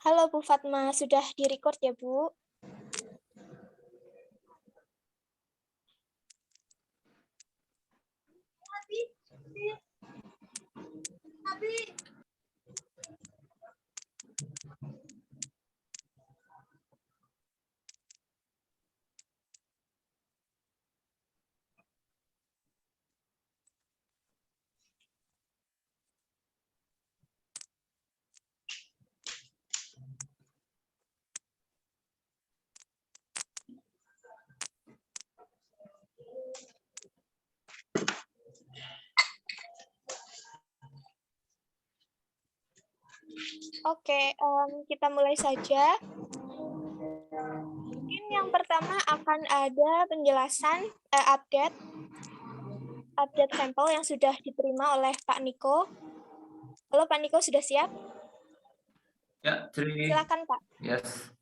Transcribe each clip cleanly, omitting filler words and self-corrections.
Halo Bu Fatma, sudah direcord ya Bu? Oke, kita mulai saja. Mungkin yang pertama akan ada penjelasan update sampel yang sudah diterima oleh Pak Niko. Halo Pak Niko, sudah siap? Ya, Tri. Silakan Pak. Yes.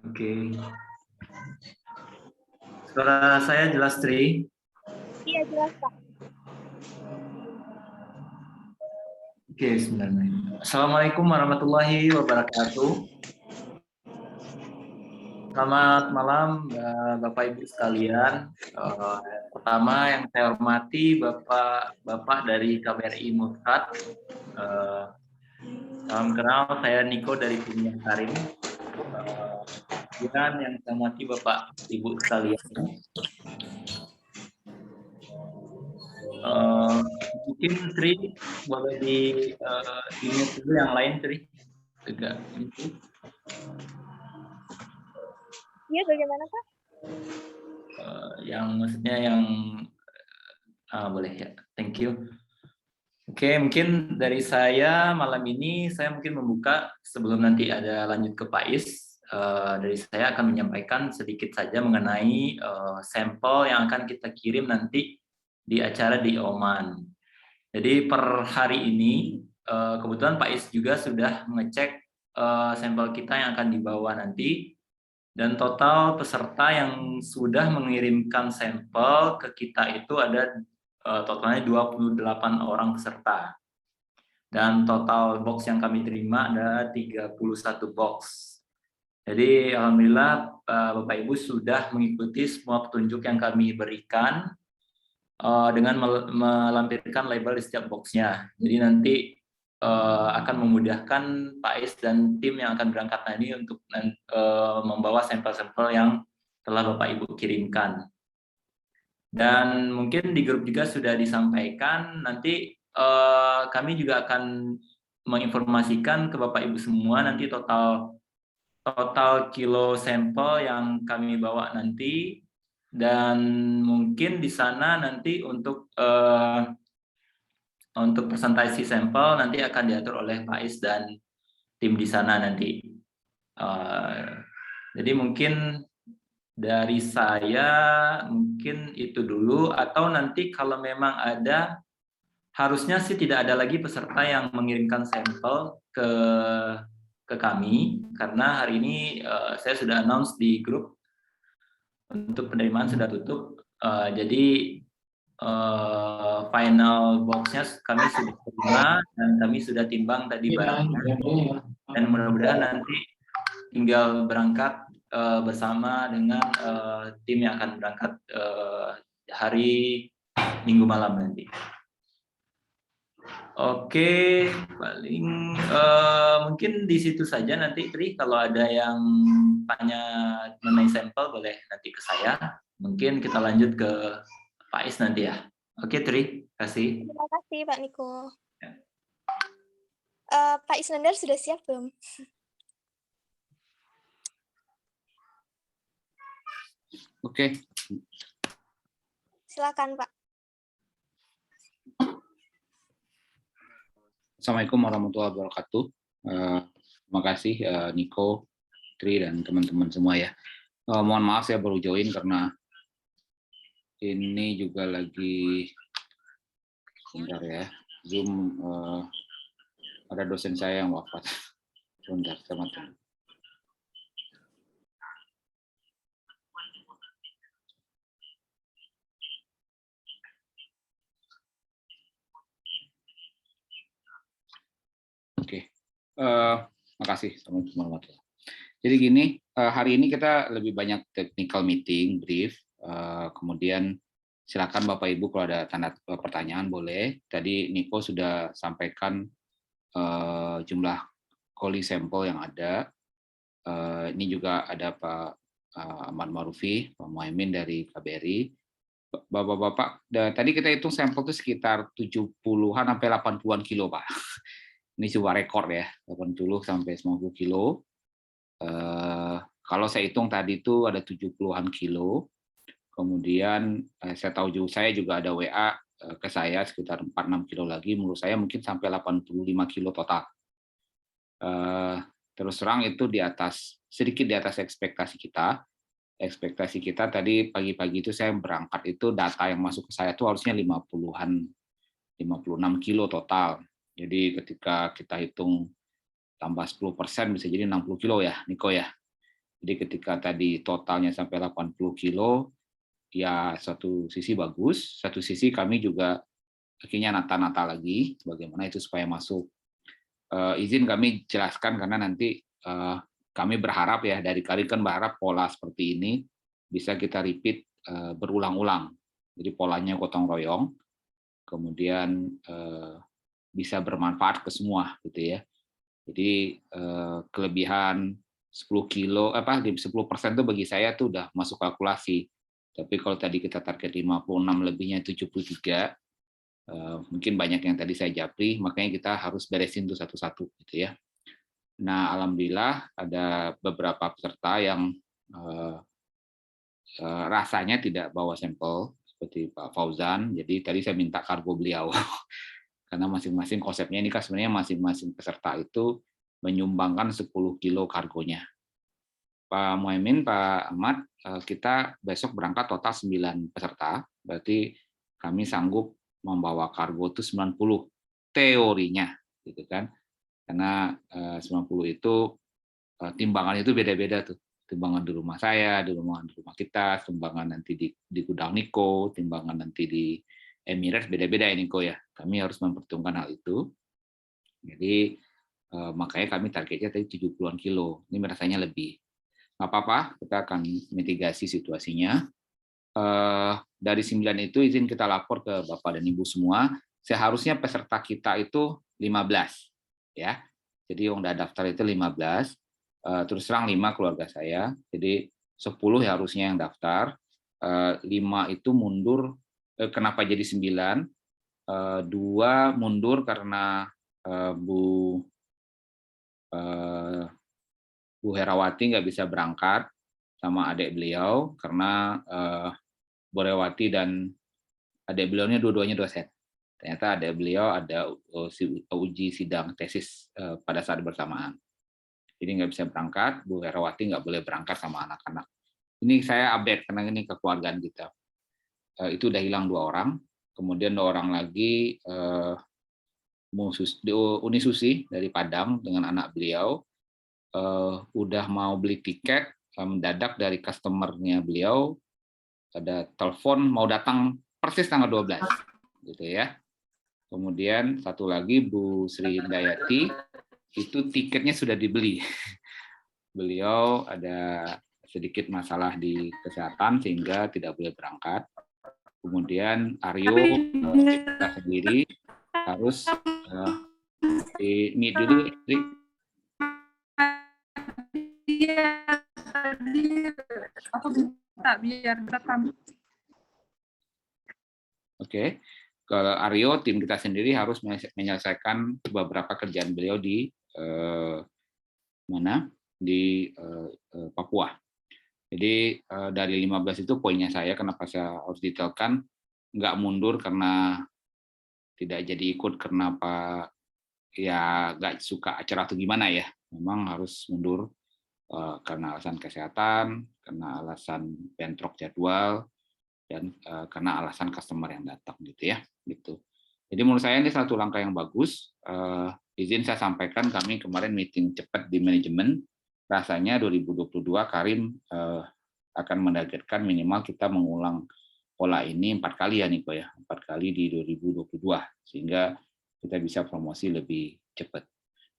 Oke. Suara saya jelas, Tri? Iya, jelas Pak. Oke, sebenarnya. Assalamualaikum warahmatullahi wabarakatuh. Selamat malam, Bapak Ibu sekalian. Pertama yang saya hormati Bapak dari KBRI Mufrad. Salam kenal, saya Niko dari timnya Karim. Dan yang saya hormati Bapak Ibu sekalian. Mungkin Tri boleh di mute dulu yang lain, Tri. Tegak. Iya, bagaimana Pak? Yang maksudnya yang boleh ya, thank you. Oke, mungkin dari saya malam ini saya mungkin membuka sebelum nanti ada lanjut ke Pais. Dari saya akan menyampaikan sedikit saja mengenai sampel yang akan kita kirim nanti di acara di Oman. Jadi per hari ini kebetulan Pais juga sudah mengecek sampel kita yang akan dibawa nanti. Dan total peserta yang sudah mengirimkan sampel ke kita itu ada totalnya 28 orang peserta. Dan total box yang kami terima ada 31 box. Jadi alhamdulillah Bapak Ibu sudah mengikuti semua petunjuk yang kami berikan dengan melampirkan label di setiap boxnya. Jadi nanti akan memudahkan Pak Is dan tim yang akan berangkat nanti untuk membawa sampel-sampel yang telah Bapak Ibu kirimkan. Dan mungkin di grup juga sudah disampaikan, nanti kami juga akan menginformasikan ke Bapak Ibu semua nanti total kilo sampel yang kami bawa nanti, dan mungkin di sana nanti untuk presentasi sampel nanti akan diatur oleh Pak Is dan tim di sana nanti. Jadi mungkin dari saya mungkin itu dulu, atau nanti kalau memang ada, harusnya sih tidak ada lagi peserta yang mengirimkan sampel ke kami, karena hari ini saya sudah announce di grup untuk penerimaan sudah tutup. Jadi final boxnya kami sudah terima dan kami sudah timbang tadi barangnya, dan mudah-mudahan nanti tinggal berangkat bersama dengan tim yang akan berangkat hari Minggu malam nanti. Oke, paling mungkin di situ saja nanti, Tri. Kalau ada yang tanya mengenai sampel boleh nanti ke saya. Mungkin kita lanjut ke Pak Is nanti ya. Oke, Tri, kasih. Terima kasih Pak Niko. Ya. Pak Isnandar sudah siap belum? Oke. Silakan Pak. Assalamualaikum warahmatullahi wabarakatuh. Terima kasih Niko, Tri, dan teman-teman semua ya. Mohon maaf saya baru join karena ini juga lagi bentar ya, Zoom ada dosen saya yang wafat. Bentar, teman-teman. Oke. Makasih. Jadi gini, hari ini kita lebih banyak technical meeting, brief. Kemudian silakan Bapak Ibu kalau ada pertanyaan boleh. Tadi Niko sudah sampaikan jumlah coli sampel yang ada. Ini juga ada Pak Ahmad Marufi, Pak Muhaimin dari KBRI. Bapak-bapak, tadi kita hitung sampel itu sekitar 70-an sampai 80-an kilo, Pak. Ini sebuah rekor ya, 80 sampai 90 kilo. Kalau saya hitung tadi itu ada 70-an kilo. Kemudian saya juga ada WA ke saya sekitar 4-6 kilo lagi. Menurut saya mungkin sampai 85 kilo total. Terus terang itu sedikit di atas ekspektasi kita. Ekspektasi kita tadi pagi-pagi itu saya berangkat itu data yang masuk ke saya itu harusnya 56 kilo total. Jadi ketika kita hitung tambah 10% bisa jadi 60 kilo ya, Niko ya. Jadi ketika tadi totalnya sampai 80 kilo, ya satu sisi bagus, satu sisi kami juga akhirnya nata-nata lagi bagaimana itu supaya masuk. Izin kami jelaskan karena nanti kami berharap ya dari kali kan berharap pola seperti ini bisa kita repeat berulang-ulang. Jadi polanya gotong royong, kemudian bisa bermanfaat ke semua gitu ya. Jadi kelebihan 10 kilo 10% itu bagi saya tuh udah masuk kalkulasi. Tapi kalau tadi kita target 56 lebihnya 73, mungkin banyak yang tadi saya japri, makanya kita harus beresin tuh satu-satu gitu ya. Nah, alhamdulillah ada beberapa peserta yang rasanya tidak bawa sampel seperti Pak Fauzan. Jadi tadi saya minta kargo beliau karena masing-masing konsepnya ini kan sebenarnya masing-masing peserta itu menyumbangkan 10 kilo kargonya. Pak Muhaimin, Pak Ahmad, kita besok berangkat total 9 peserta, berarti kami sanggup membawa kargo itu 90 teorinya, gitu kan? Karena 90 itu timbangan itu beda-beda tuh, timbangan di rumah saya, di rumah kita, timbangan nanti di gudang Niko, timbangan nanti di Emirates beda-beda ya Niko ya. Kami harus memperhitungkan hal itu. Jadi makanya kami targetnya tadi 70-an kilo. Ini rasanya lebih. Nggak apa-apa, kita akan mitigasi situasinya. Dari 9 itu izin kita lapor ke Bapak dan Ibu semua, seharusnya peserta kita itu 15. Ya. Jadi yang udah daftar itu 15, terus terang 5 keluarga saya, jadi 10 ya harusnya yang daftar, 5 itu mundur, kenapa jadi 9? 2 mundur karena Bu Herawati nggak bisa berangkat sama adik beliau karena Bu Herawati dan adik beliaunya dua-duanya dosen. Ternyata adik beliau ada uji sidang tesis pada saat bersamaan. Jadi nggak bisa berangkat, Bu Herawati nggak boleh berangkat sama anak-anak. Ini saya update karena ini kekeluargaan kita. Itu udah hilang 2 orang, kemudian 2 orang lagi Uni Susi dari Padang dengan anak beliau udah mau beli tiket mendadak dari customer-nya beliau, ada telepon mau datang persis tanggal 12 gitu ya. Kemudian satu lagi Bu Sri Indayati itu tiketnya sudah dibeli. Beliau ada sedikit masalah di kesehatan sehingga tidak boleh berangkat. Kemudian Aryo kita sendiri harus ini dulu Sri. Aku bisa biar rekam. Oke. Kalau Aryo, tim kita sendiri harus menyelesaikan beberapa kerjaan beliau di Papua. Jadi dari 15 itu poinnya saya, kenapa saya harus detailkan, nggak mundur karena tidak jadi ikut kenapa ya nggak suka acara atau gimana ya. Memang harus mundur karena alasan kesehatan, karena alasan bentrok jadwal, dan karena alasan customer yang datang gitu ya. Gitu. Jadi menurut saya ini satu langkah yang bagus. Izin saya sampaikan kami kemarin meeting cepat di manajemen. Rasanya 2022 Karim akan menargetkan minimal kita mengulang pola ini 4 kali ya Niko ya, 4 kali di 2022 sehingga kita bisa promosi lebih cepat.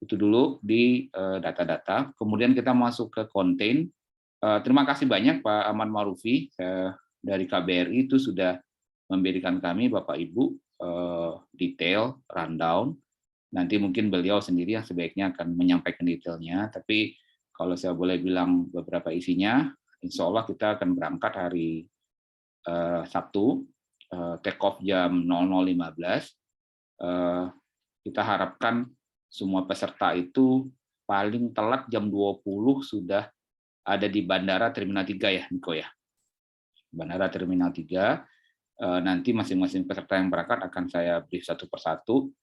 Itu dulu di data-data. Kemudian kita masuk ke konten. Terima kasih banyak Pak Ahmad Marufi dari KBRI itu sudah memberikan kami Bapak Ibu detail rundown. Nanti mungkin beliau sendiri yang sebaiknya akan menyampaikan detailnya. Tapi kalau saya boleh bilang beberapa isinya, insya Allah kita akan berangkat hari Sabtu, take off jam 00.15. Kita harapkan semua peserta itu paling telat jam 20 sudah ada di Bandara Terminal 3 ya, Niko ya. Bandara Terminal 3, nanti masing-masing peserta yang berangkat akan saya brief satu persatu.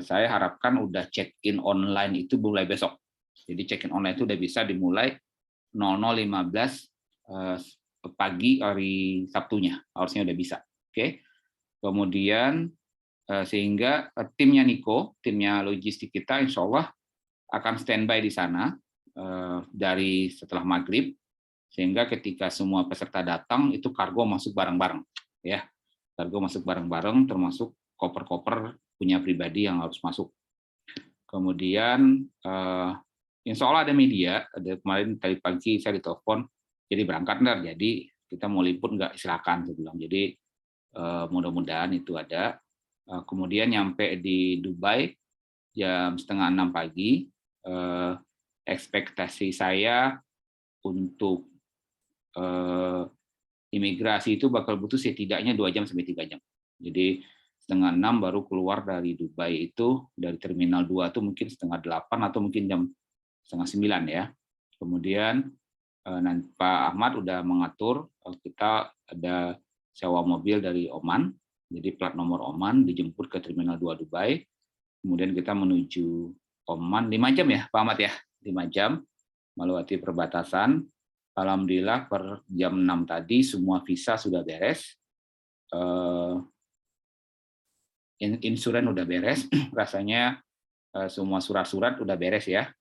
Saya harapkan udah check-in online itu mulai besok. Jadi check-in online itu udah bisa dimulai 00.15 pagi hari Sabtunya, harusnya udah bisa. Oke. Kemudian sehingga timnya Niko, timnya logistik kita insya Allah akan standby di sana dari setelah maghrib, sehingga ketika semua peserta datang itu kargo masuk bareng-bareng, ya. Kargo masuk bareng-bareng, termasuk koper-koper punya pribadi yang harus masuk. Kemudian insya Allah ada media, ada kemarin tadi pagi saya ditelepon, jadi berangkat ntar, jadi kita mau liput nggak silakan, saya bilang. Jadi mudah-mudahan itu ada. Kemudian nyampe di Dubai jam 5:30 pagi. Ekspektasi saya untuk imigrasi itu bakal butuh setidaknya 2 jam sampai 3 jam. Jadi 5:30 baru keluar dari Dubai itu, dari Terminal 2 itu mungkin 7:30 atau mungkin jam 8:30 ya. Kemudian nanti Pak Ahmad udah mengatur, kita ada sewa mobil dari Oman, jadi plat nomor Oman, dijemput ke Terminal 2 Dubai, kemudian kita menuju Oman 5 jam ya Pak Ahmad ya, 5 jam melewati perbatasan. Alhamdulillah per jam 6 tadi semua visa sudah beres, insuran udah beres, rasanya semua surat-surat udah beres ya.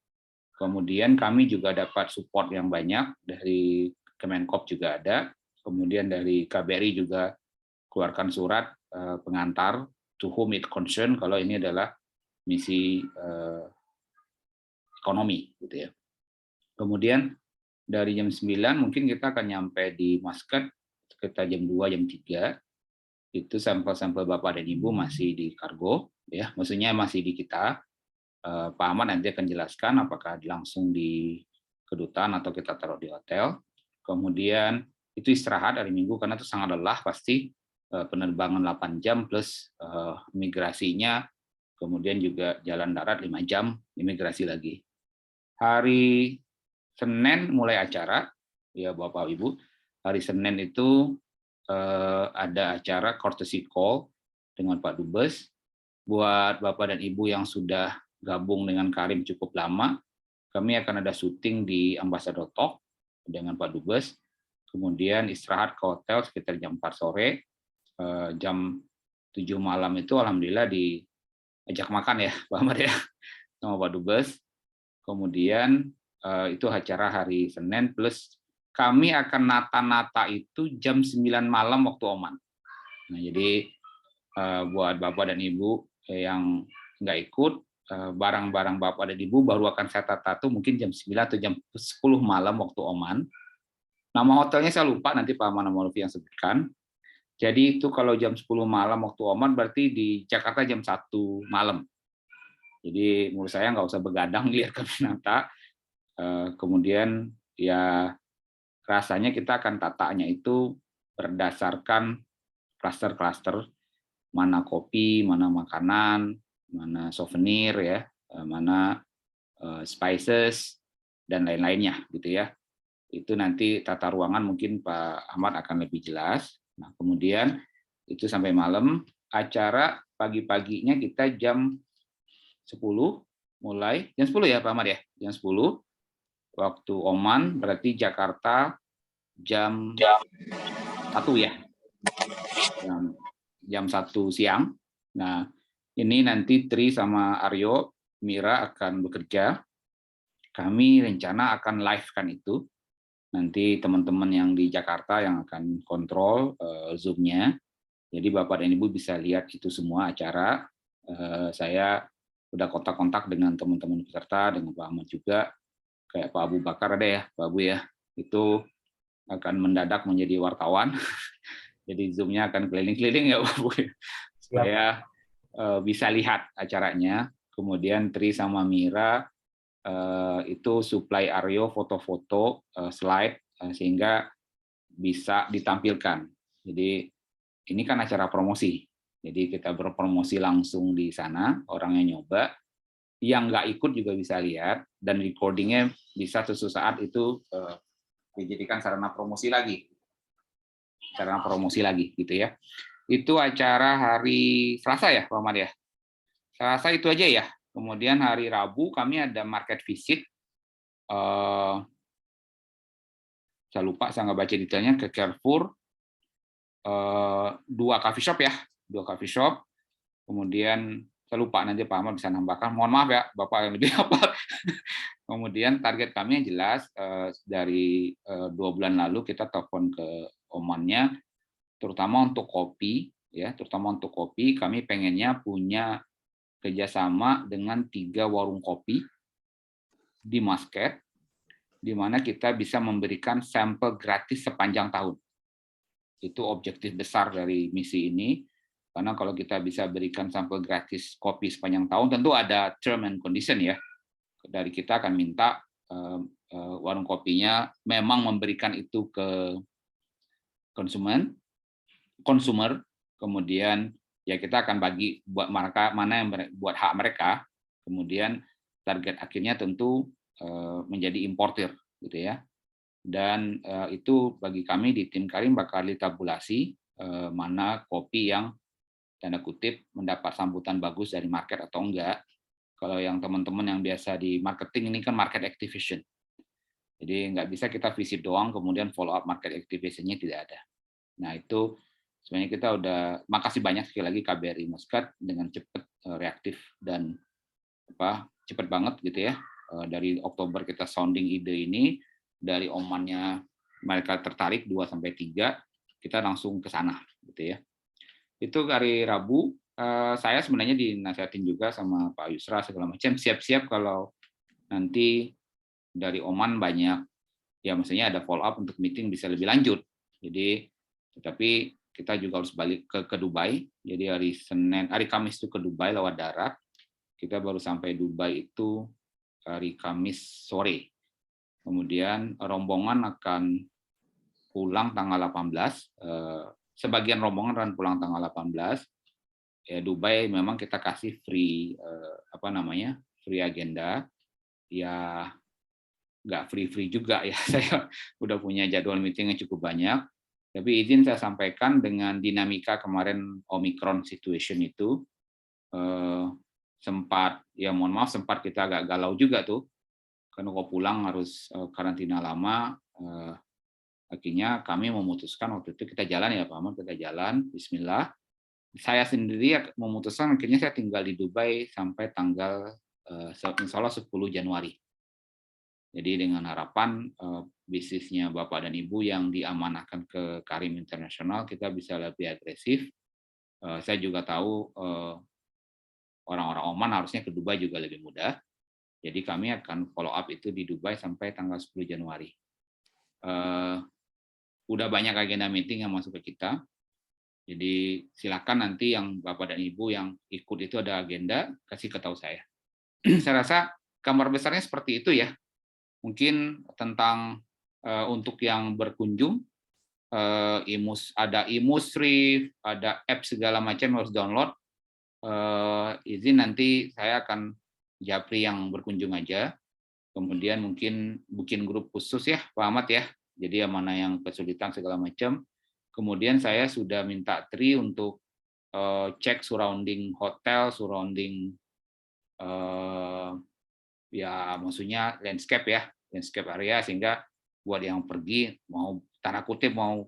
Kemudian kami juga dapat support yang banyak dari Kemenkop juga ada, kemudian dari KBRI juga keluarkan surat pengantar to whom it concern kalau ini adalah misi ekonomi gitu ya. Kemudian dari jam 9 mungkin kita akan nyampe di Muscat sekitar jam 2 jam 3. Itu sampel-sampel Bapak dan Ibu masih di kargo ya, maksudnya masih di kita. Pak Ahmad nanti akan jelaskan apakah langsung di kedutaan atau kita taruh di hotel. Kemudian itu istirahat hari Minggu karena itu sangat lelah pasti, penerbangan 8 jam plus migrasinya, kemudian juga jalan darat 5 jam, imigrasi lagi. Hari Senin mulai acara, ya Bapak Ibu, hari Senin itu ada acara courtesy call dengan Pak Dubes. Buat Bapak dan Ibu yang sudah gabung dengan Karim cukup lama, kami akan ada syuting di Ambassador Talk dengan Pak Dubes, kemudian istirahat ke hotel sekitar jam 4 sore, jam 7 malam itu alhamdulillah diajak makan ya Pak Ahmad ya, sama Pak Dubes. Kemudian itu acara hari Senin, plus kami akan nata-nata itu jam 9 malam waktu Oman. Nah, jadi buat Bapak dan Ibu yang nggak ikut, barang-barang Bapak dan Ibu baru akan saya tata tuh mungkin jam 9 atau jam 10 malam waktu Oman. Nama hotelnya saya lupa, nanti Pak Ahmad Marufi yang sebutkan. Jadi itu kalau jam 10 malam waktu Oman berarti di Jakarta jam 1 malam. Jadi menurut saya nggak usah begadang lihat kami nata. Kemudian ya rasanya kita akan tatanya itu berdasarkan klaster-klaster, mana kopi, mana makanan, mana souvenir ya, mana spices dan lain-lainnya gitu ya. Itu nanti tata ruangan mungkin Pak Ahmad akan lebih jelas. Nah, kemudian itu sampai malam, acara pagi-paginya kita jam 10 mulai, jam 10 ya Pak Ahmad ya, jam 10 waktu Oman, berarti Jakarta jam 1 ya, jam 1 siang. Nah, ini nanti Tri sama Aryo, Mira akan bekerja. Kami rencana akan live-kan itu. Nanti teman-teman yang di Jakarta yang akan kontrol Zoom-nya. Jadi Bapak dan Ibu bisa lihat itu semua acara. Saya udah kontak-kontak dengan teman-teman peserta, dengan Pak Ahmad juga, kayak Pak Abu Bakar ada ya, Pak Abu ya, itu akan mendadak menjadi wartawan. Jadi Zoom-nya akan keliling-keliling ya Pak Abu, supaya bisa lihat acaranya. Kemudian Tri sama Mira itu supply Aryo foto-foto, slide, sehingga bisa ditampilkan. Jadi ini kan acara promosi. Jadi kita berpromosi langsung di sana, orang yang nyoba, yang nggak ikut juga bisa lihat, dan recordingnya bisa suatu saat itu dijadikan sarana promosi lagi. Sarana promosi lagi, gitu ya. Itu acara hari Selasa ya, Pak Ahmad ya? Selasa itu aja ya. Kemudian hari Rabu kami ada market visit. Saya lupa, saya nggak baca detailnya, ke Carrefour. 2 coffee shop ya, 2 coffee shop. Kemudian saya lupa, nanti Pak Ahmad bisa nambahkan. Mohon maaf ya, Bapak yang lebih hafal. Kemudian target kami yang jelas dari 2 bulan lalu kita telepon ke Omannya, terutama untuk kopi, ya, terutama untuk kopi kami pengennya punya kerjasama dengan 3 warung kopi di Muscat, di mana kita bisa memberikan sampel gratis sepanjang tahun. Itu objektif besar dari misi ini. Karena kalau kita bisa berikan sampel gratis kopi sepanjang tahun, tentu ada term and condition ya. Dari kita akan minta warung kopinya memang memberikan itu ke consumer, kemudian ya kita akan bagi buat mereka mana yang buat hak mereka, kemudian target akhirnya tentu menjadi importer, gitu ya. Dan itu bagi kami di tim Karim bakal ditabulasi mana kopi yang tanda kutip mendapat sambutan bagus dari market atau enggak. Kalau yang teman-teman yang biasa di marketing ini kan market activation. Jadi nggak bisa kita visit doang kemudian follow up market activation-nya tidak ada. Nah itu sebenarnya kita udah, makasih banyak sekali lagi KBRI Muscat dengan cepat reaktif dan cepat banget gitu ya. Dari Oktober kita sounding ide ini, dari Omannya mereka tertarik 2-3, kita langsung ke sana gitu ya. Itu hari Rabu, saya sebenarnya dinasihatin juga sama Pak Yusra segala macam, siap-siap kalau nanti dari Oman banyak, ya maksudnya ada follow up untuk meeting bisa lebih lanjut. Jadi, tetapi kita juga harus balik ke Dubai. Jadi hari Kamis itu ke Dubai lewat darat. Kita baru sampai Dubai itu hari Kamis sore. Kemudian rombongan akan pulang tanggal 18. Sebagian rombongan akan pulang tanggal 18. Ya, Dubai memang kita kasih free free agenda. Ya nggak free juga ya. Saya udah punya jadwal meeting yang cukup banyak. Tapi izin saya sampaikan dengan dinamika kemarin Omicron situation itu sempat kita agak galau juga tuh. Karena kalau pulang harus karantina lama. Akhirnya kami memutuskan waktu itu kita jalan ya Pak Ahmad, kita jalan, Bismillah. Saya sendiri memutuskan akhirnya saya tinggal di Dubai sampai tanggal insya Allah 10 Januari. Jadi dengan harapan bisnisnya Bapak dan Ibu yang diamanahkan ke Karim Internasional kita bisa lebih agresif. Saya juga tahu orang-orang Oman harusnya ke Dubai juga lebih mudah. Jadi kami akan follow up itu di Dubai sampai tanggal 10 Januari. Udah banyak agenda meeting yang masuk ke kita. Jadi silakan nanti yang Bapak dan Ibu yang ikut itu ada agenda, kasih ke tahu saya. Saya rasa gambar besarnya seperti itu ya. Mungkin tentang untuk yang berkunjung, ada Imusrif, ada app segala macam harus download. Izin nanti saya akan japri yang berkunjung aja. Kemudian mungkin bikin grup khusus ya Pak Ahmad ya. Jadi yang mana yang kesulitan segala macam. Kemudian saya sudah minta Tri untuk cek surrounding hotel, surrounding ya maksudnya landscape area, sehingga buat yang pergi mau tanda kutip mau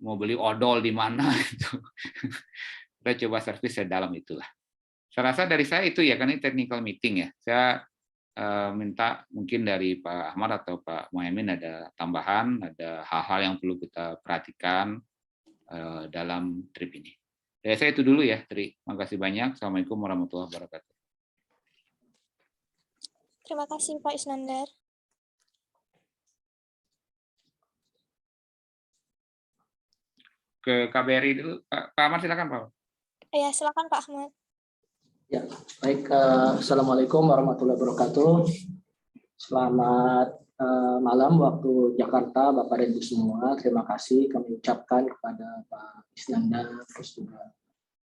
beli odol di mana itu kita coba servis sedalam itulah. Saya rasa dari saya itu ya, kan ini technical meeting ya. Saya minta mungkin dari Pak Ahmad atau Pak Mohaimin ada tambahan, ada hal-hal yang perlu kita perhatikan dalam trip ini. Ya, saya itu dulu ya, Tri. Makasih banyak. Assalamualaikum warahmatullahi wabarakatuh. Terima kasih Pak Isnandar. Ke KBRI dulu. Pak Ahmad, silakan, Pak. Ya, silakan Pak Ahmad. Ya, baik. Assalamualaikum warahmatullahi wabarakatuh. Selamat malam waktu Jakarta, Bapak dan Ibu semua. Terima kasih kami ucapkan kepada Pak Isnandar, terus juga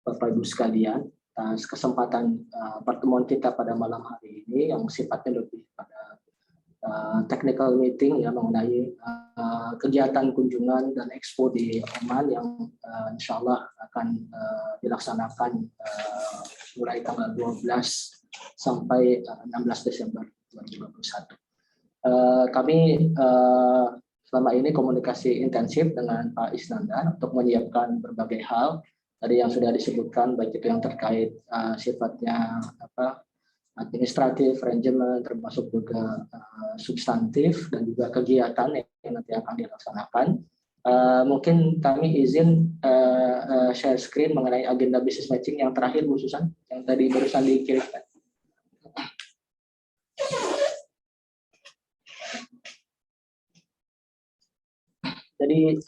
Bapak Ibu sekalian, atas kesempatan pertemuan kita pada malam hari ini yang sifatnya lebih pada technical meeting ya mengenai kegiatan kunjungan dan expo di Oman yang insya Allah akan dilaksanakan mulai tanggal 12 sampai 16 Desember 2021. Kami selama ini komunikasi intensif dengan Pak Isnandar untuk menyiapkan berbagai hal tadi yang sudah disebutkan, baik itu yang terkait sifatnya administratif, manajemen, termasuk juga substantif dan juga kegiatan yang nanti akan dilaksanakan. Mungkin kami izin share screen mengenai agenda business matching yang terakhir, Bu Susan, yang tadi barusan dikirimkan. Jadi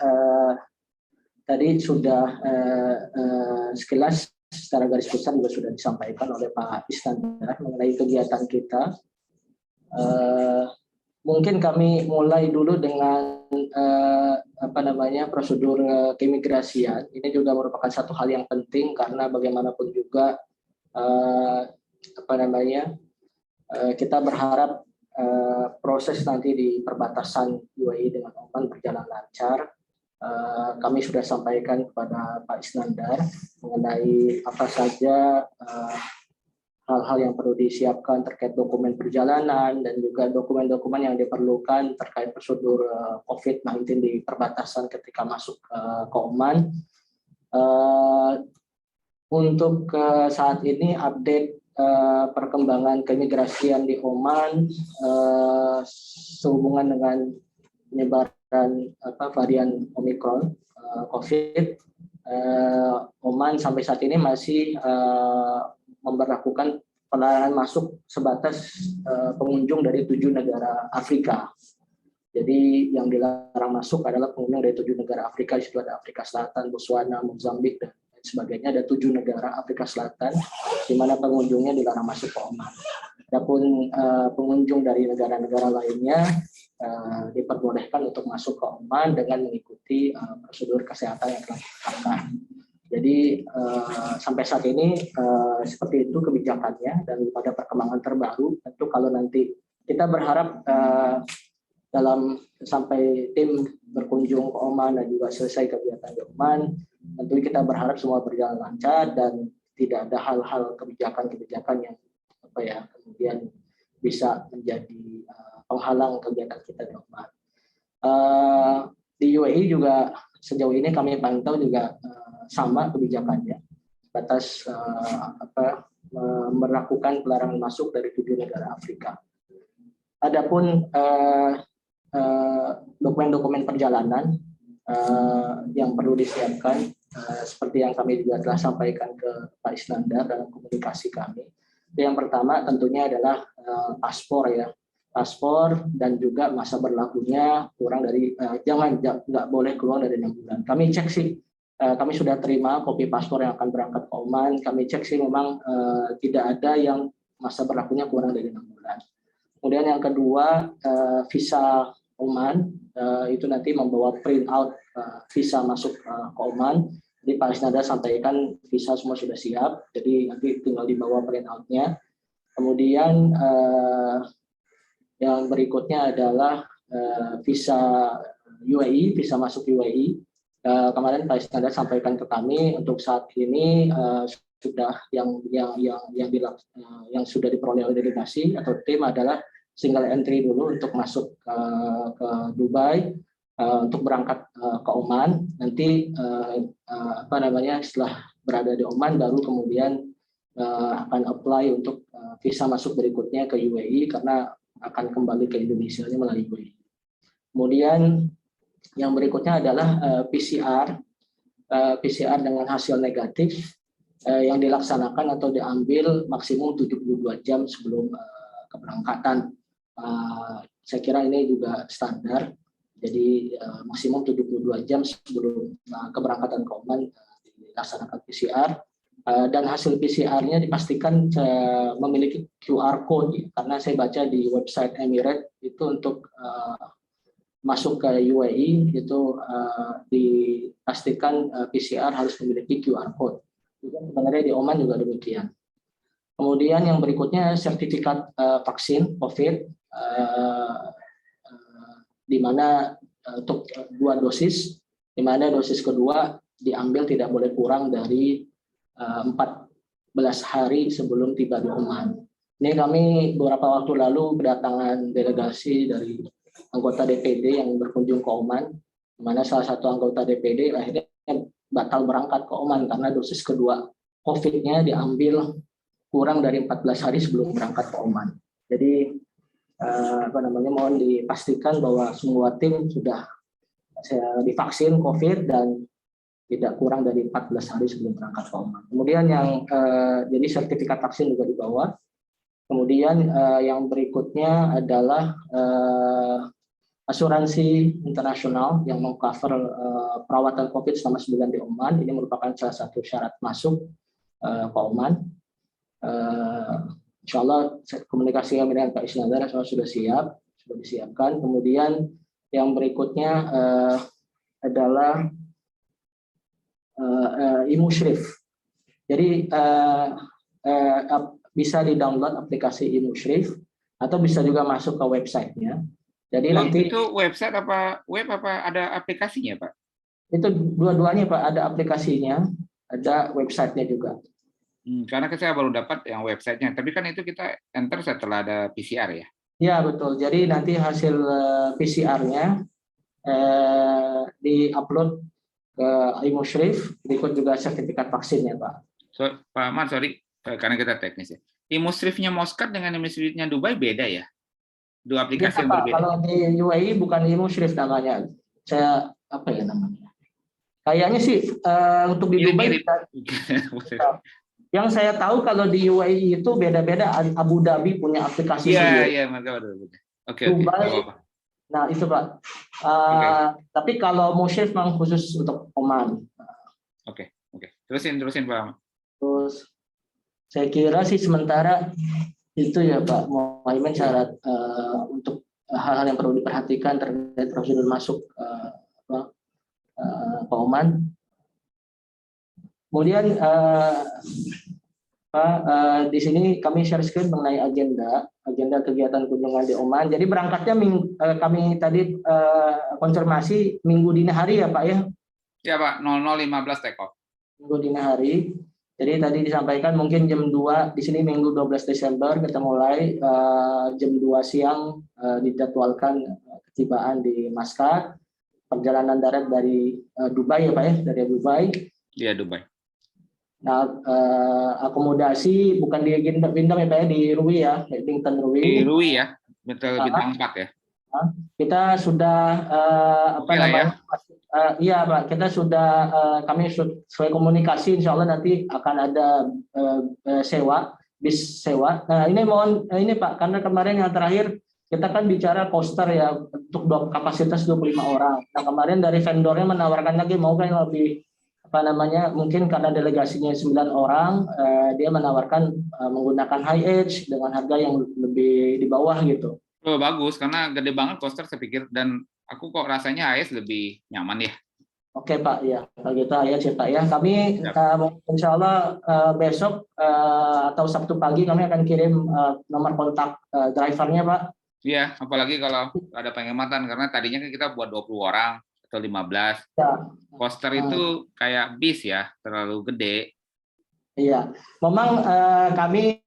tadi sudah sekilas secara garis besar juga sudah disampaikan oleh Pak Isnandar mengenai kegiatan kita. Mungkin kami mulai dulu dengan prosedur keimigrasian. Ini juga merupakan satu hal yang penting karena bagaimanapun juga kita berharap proses nanti di perbatasan UAE dengan Oman berjalan lancar. Kami sudah sampaikan kepada Pak Isnandar mengenai apa saja hal-hal yang perlu disiapkan terkait dokumen perjalanan dan juga dokumen-dokumen yang diperlukan terkait prosedur COVID-19 di perbatasan ketika masuk ke Oman. Untuk saat ini update perkembangan keimigrasian di Oman sehubungan dengan penyebaran varian Omicron COVID, Oman sampai saat ini masih memberlakukan pelarangan masuk sebatas pengunjung dari 7 negara Afrika. Jadi yang dilarang masuk adalah pengunjung dari 7 negara Afrika. Di situ ada Afrika Selatan, Botswana, Mozambik dan sebagainya. Ada 7 negara Afrika Selatan di mana pengunjungnya dilarang masuk ke Oman. Adapun pengunjung dari negara-negara lainnya diperbolehkan untuk masuk ke Oman dengan mengikuti prosedur kesehatan yang telah ditetapkan. Jadi sampai saat ini seperti itu kebijakannya, dan pada perkembangan terbaru tentu kalau nanti kita berharap dalam sampai tim berkunjung ke Oman dan juga selesai kegiatan di Oman, tentu kita berharap semua berjalan lancar dan tidak ada hal-hal kebijakan-kebijakan yang kemudian bisa menjadi penghalang kegiatan kita di Oman. Di UAE juga sejauh ini kami pantau juga sama kebijakannya, batas melakukan pelarangan masuk dari 7 negara Afrika. Adapun dokumen-dokumen perjalanan yang perlu disiapkan, seperti yang kami juga telah sampaikan ke Pak Isnandar dalam komunikasi kami. Yang pertama tentunya adalah paspor ya, paspor dan juga masa berlakunya kurang dari nggak boleh keluar dari 6 bulan. Kami cek sih, kami sudah terima kopi paspor yang akan berangkat ke Oman. Kami cek sih memang tidak ada yang masa berlakunya kurang dari 6 bulan. Kemudian yang kedua, visa Oman itu nanti membawa print out visa masuk ke Oman. Jadi Pak Isnandar sampaikan visa semua sudah siap, jadi nanti tinggal dibawa print out-nya. Kemudian yang berikutnya adalah visa UAE, visa masuk UAE. Kemarin Pak Isnandar sampaikan ke kami untuk saat ini sudah yang sudah diperoleh oleh delegasi atau tim adalah single entry dulu untuk masuk ke Dubai. Untuk berangkat ke Oman, nanti setelah berada di Oman baru kemudian akan apply untuk visa masuk berikutnya ke UAE karena akan kembali ke Indonesia melalui UAE. Kemudian yang berikutnya adalah PCR. PCR dengan hasil negatif yang dilaksanakan atau diambil maksimum 72 jam sebelum keberangkatan. Saya kira ini juga standar. Jadi maksimum 72 jam sebelum keberangkatan ke Oman dilaksanakan PCR. Dan hasil PCR-nya dipastikan memiliki QR code, karena saya baca di website Emirates itu untuk masuk ke UAE itu dipastikan PCR harus memiliki QR code. Sebenarnya di Oman juga demikian. Kemudian yang berikutnya sertifikat vaksin COVID, di mana untuk 2 dosis, di mana dosis kedua diambil tidak boleh kurang dari 14 hari sebelum tiba di Oman. Ini kami beberapa waktu lalu kedatangan delegasi dari anggota DPD yang berkunjung ke Oman, di mana salah satu anggota DPD akhirnya batal berangkat ke Oman karena dosis kedua COVID-nya diambil kurang dari 14 hari sebelum berangkat ke Oman. Jadi mohon dipastikan bahwa semua tim sudah divaksin COVID dan tidak kurang dari 14 hari sebelum berangkat ke Oman. Kemudian yang jadi sertifikat vaksin juga dibawa. Kemudian yang berikutnya adalah asuransi internasional yang mengcover perawatan COVID selama 9 di Oman. Ini merupakan salah satu syarat masuk ke Oman. Insya Allah komunikasi kami dengan Pak Isnandar sudah disiapkan. Kemudian yang berikutnya adalah Imushrif. Jadi bisa di-download aplikasi Imushrif atau bisa juga masuk ke websitenya. Jadi nanti itu website apa web apa ada aplikasinya, Pak? Itu dua-duanya, Pak, ada aplikasinya, ada websitenya juga. Karena saya baru dapat yang websitenya, tapi kan itu kita enter setelah ada PCR ya? Ya, betul. Jadi nanti hasil PCR-nya di-upload ke Imushrif, berikut juga sertifikat vaksinnya, Pak. Pak Ahmad, sorry, karena kita teknis ya. Imushrifnya Muscat dengan Imushrifnya Dubai beda ya? Dua aplikasi yang Pak, berbeda. kalau di UAE bukan Imushrif namanya. Apa ya namanya? Kayaknya sih untuk di Dubai. Yang saya tahu kalau di UAE itu beda-beda. Abu Dhabi punya aplikasi sendiri. Iya, maka oke. Dubai. Nah, itu Pak. Tapi kalau Mushrif memang khusus untuk Oman. Oke. Terusin Pak. Terus saya kira sih sementara itu ya Pak Muhaimin syarat untuk hal-hal yang perlu diperhatikan terkait prosedur masuk ke Oman. Kemudian Pak, di sini kami share screen mengenai agenda kegiatan kunjungan di Oman. Jadi berangkatnya kami tadi konfirmasi minggu dini hari ya Pak ya? Ya Pak, 00.15 take off. Minggu dini hari. Jadi tadi disampaikan mungkin jam 2 di sini minggu 12 Desember kita mulai jam 2 siang dijadwalkan ketibaan di Muscat. Perjalanan darat dari Dubai ya Pak ya, dari Dubai. Iya, Dubai. Nah, akomodasi bukan di Bintang ya Pak ya, di Rui ya, Bintang Rui. Di Rui ya, betul bintang 4 ya. Kita sudah iya Pak, kita sudah kami sesuai komunikasi, insya Allah nanti akan ada bis sewa. Nah ini Pak, karena kemarin yang terakhir kita kan bicara coaster ya untuk kapasitas 25 orang. Nah kemarin dari vendornya menawarkan lagi mau kan lebih mungkin karena delegasinya 9 orang, dia menawarkan menggunakan high edge dengan harga yang lebih di bawah gitu. Oh bagus, karena gede banget coaster saya pikir, dan aku kok rasanya AS lebih nyaman ya. Oke Pak, ya kalau gitu ya Pak ya. Kami insya Allah besok atau Sabtu pagi kami akan kirim nomor kontak drivernya Pak. Iya, apalagi kalau ada penghematan, karena tadinya kan kita buat 20 orang atau 15. Ya. Coaster itu kayak bis ya, terlalu gede. Iya, memang kami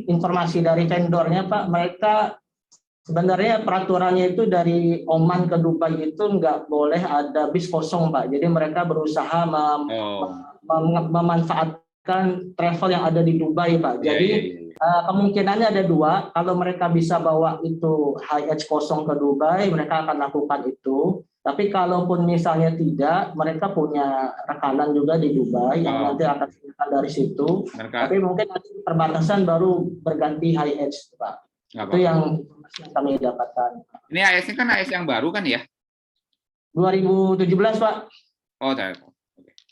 informasi dari vendornya Pak, mereka sebenarnya peraturannya itu dari Oman ke Dubai itu nggak boleh ada bis kosong Pak. Jadi mereka berusaha memanfaatkan travel yang ada di Dubai Pak. Jadi kemungkinannya ada 2. Kalau mereka bisa bawa itu high edge kosong ke Dubai, mereka akan lakukan itu. Tapi kalaupun misalnya tidak, mereka punya rekanan juga di Dubai yang nanti akan siapkan dari situ. Tapi mungkin nanti perbatasan baru berganti high edge, Pak. Itu yang kami dapatkan. Ini AS-nya kan AS yang baru kan ya? 2017, Pak. Oh, oke.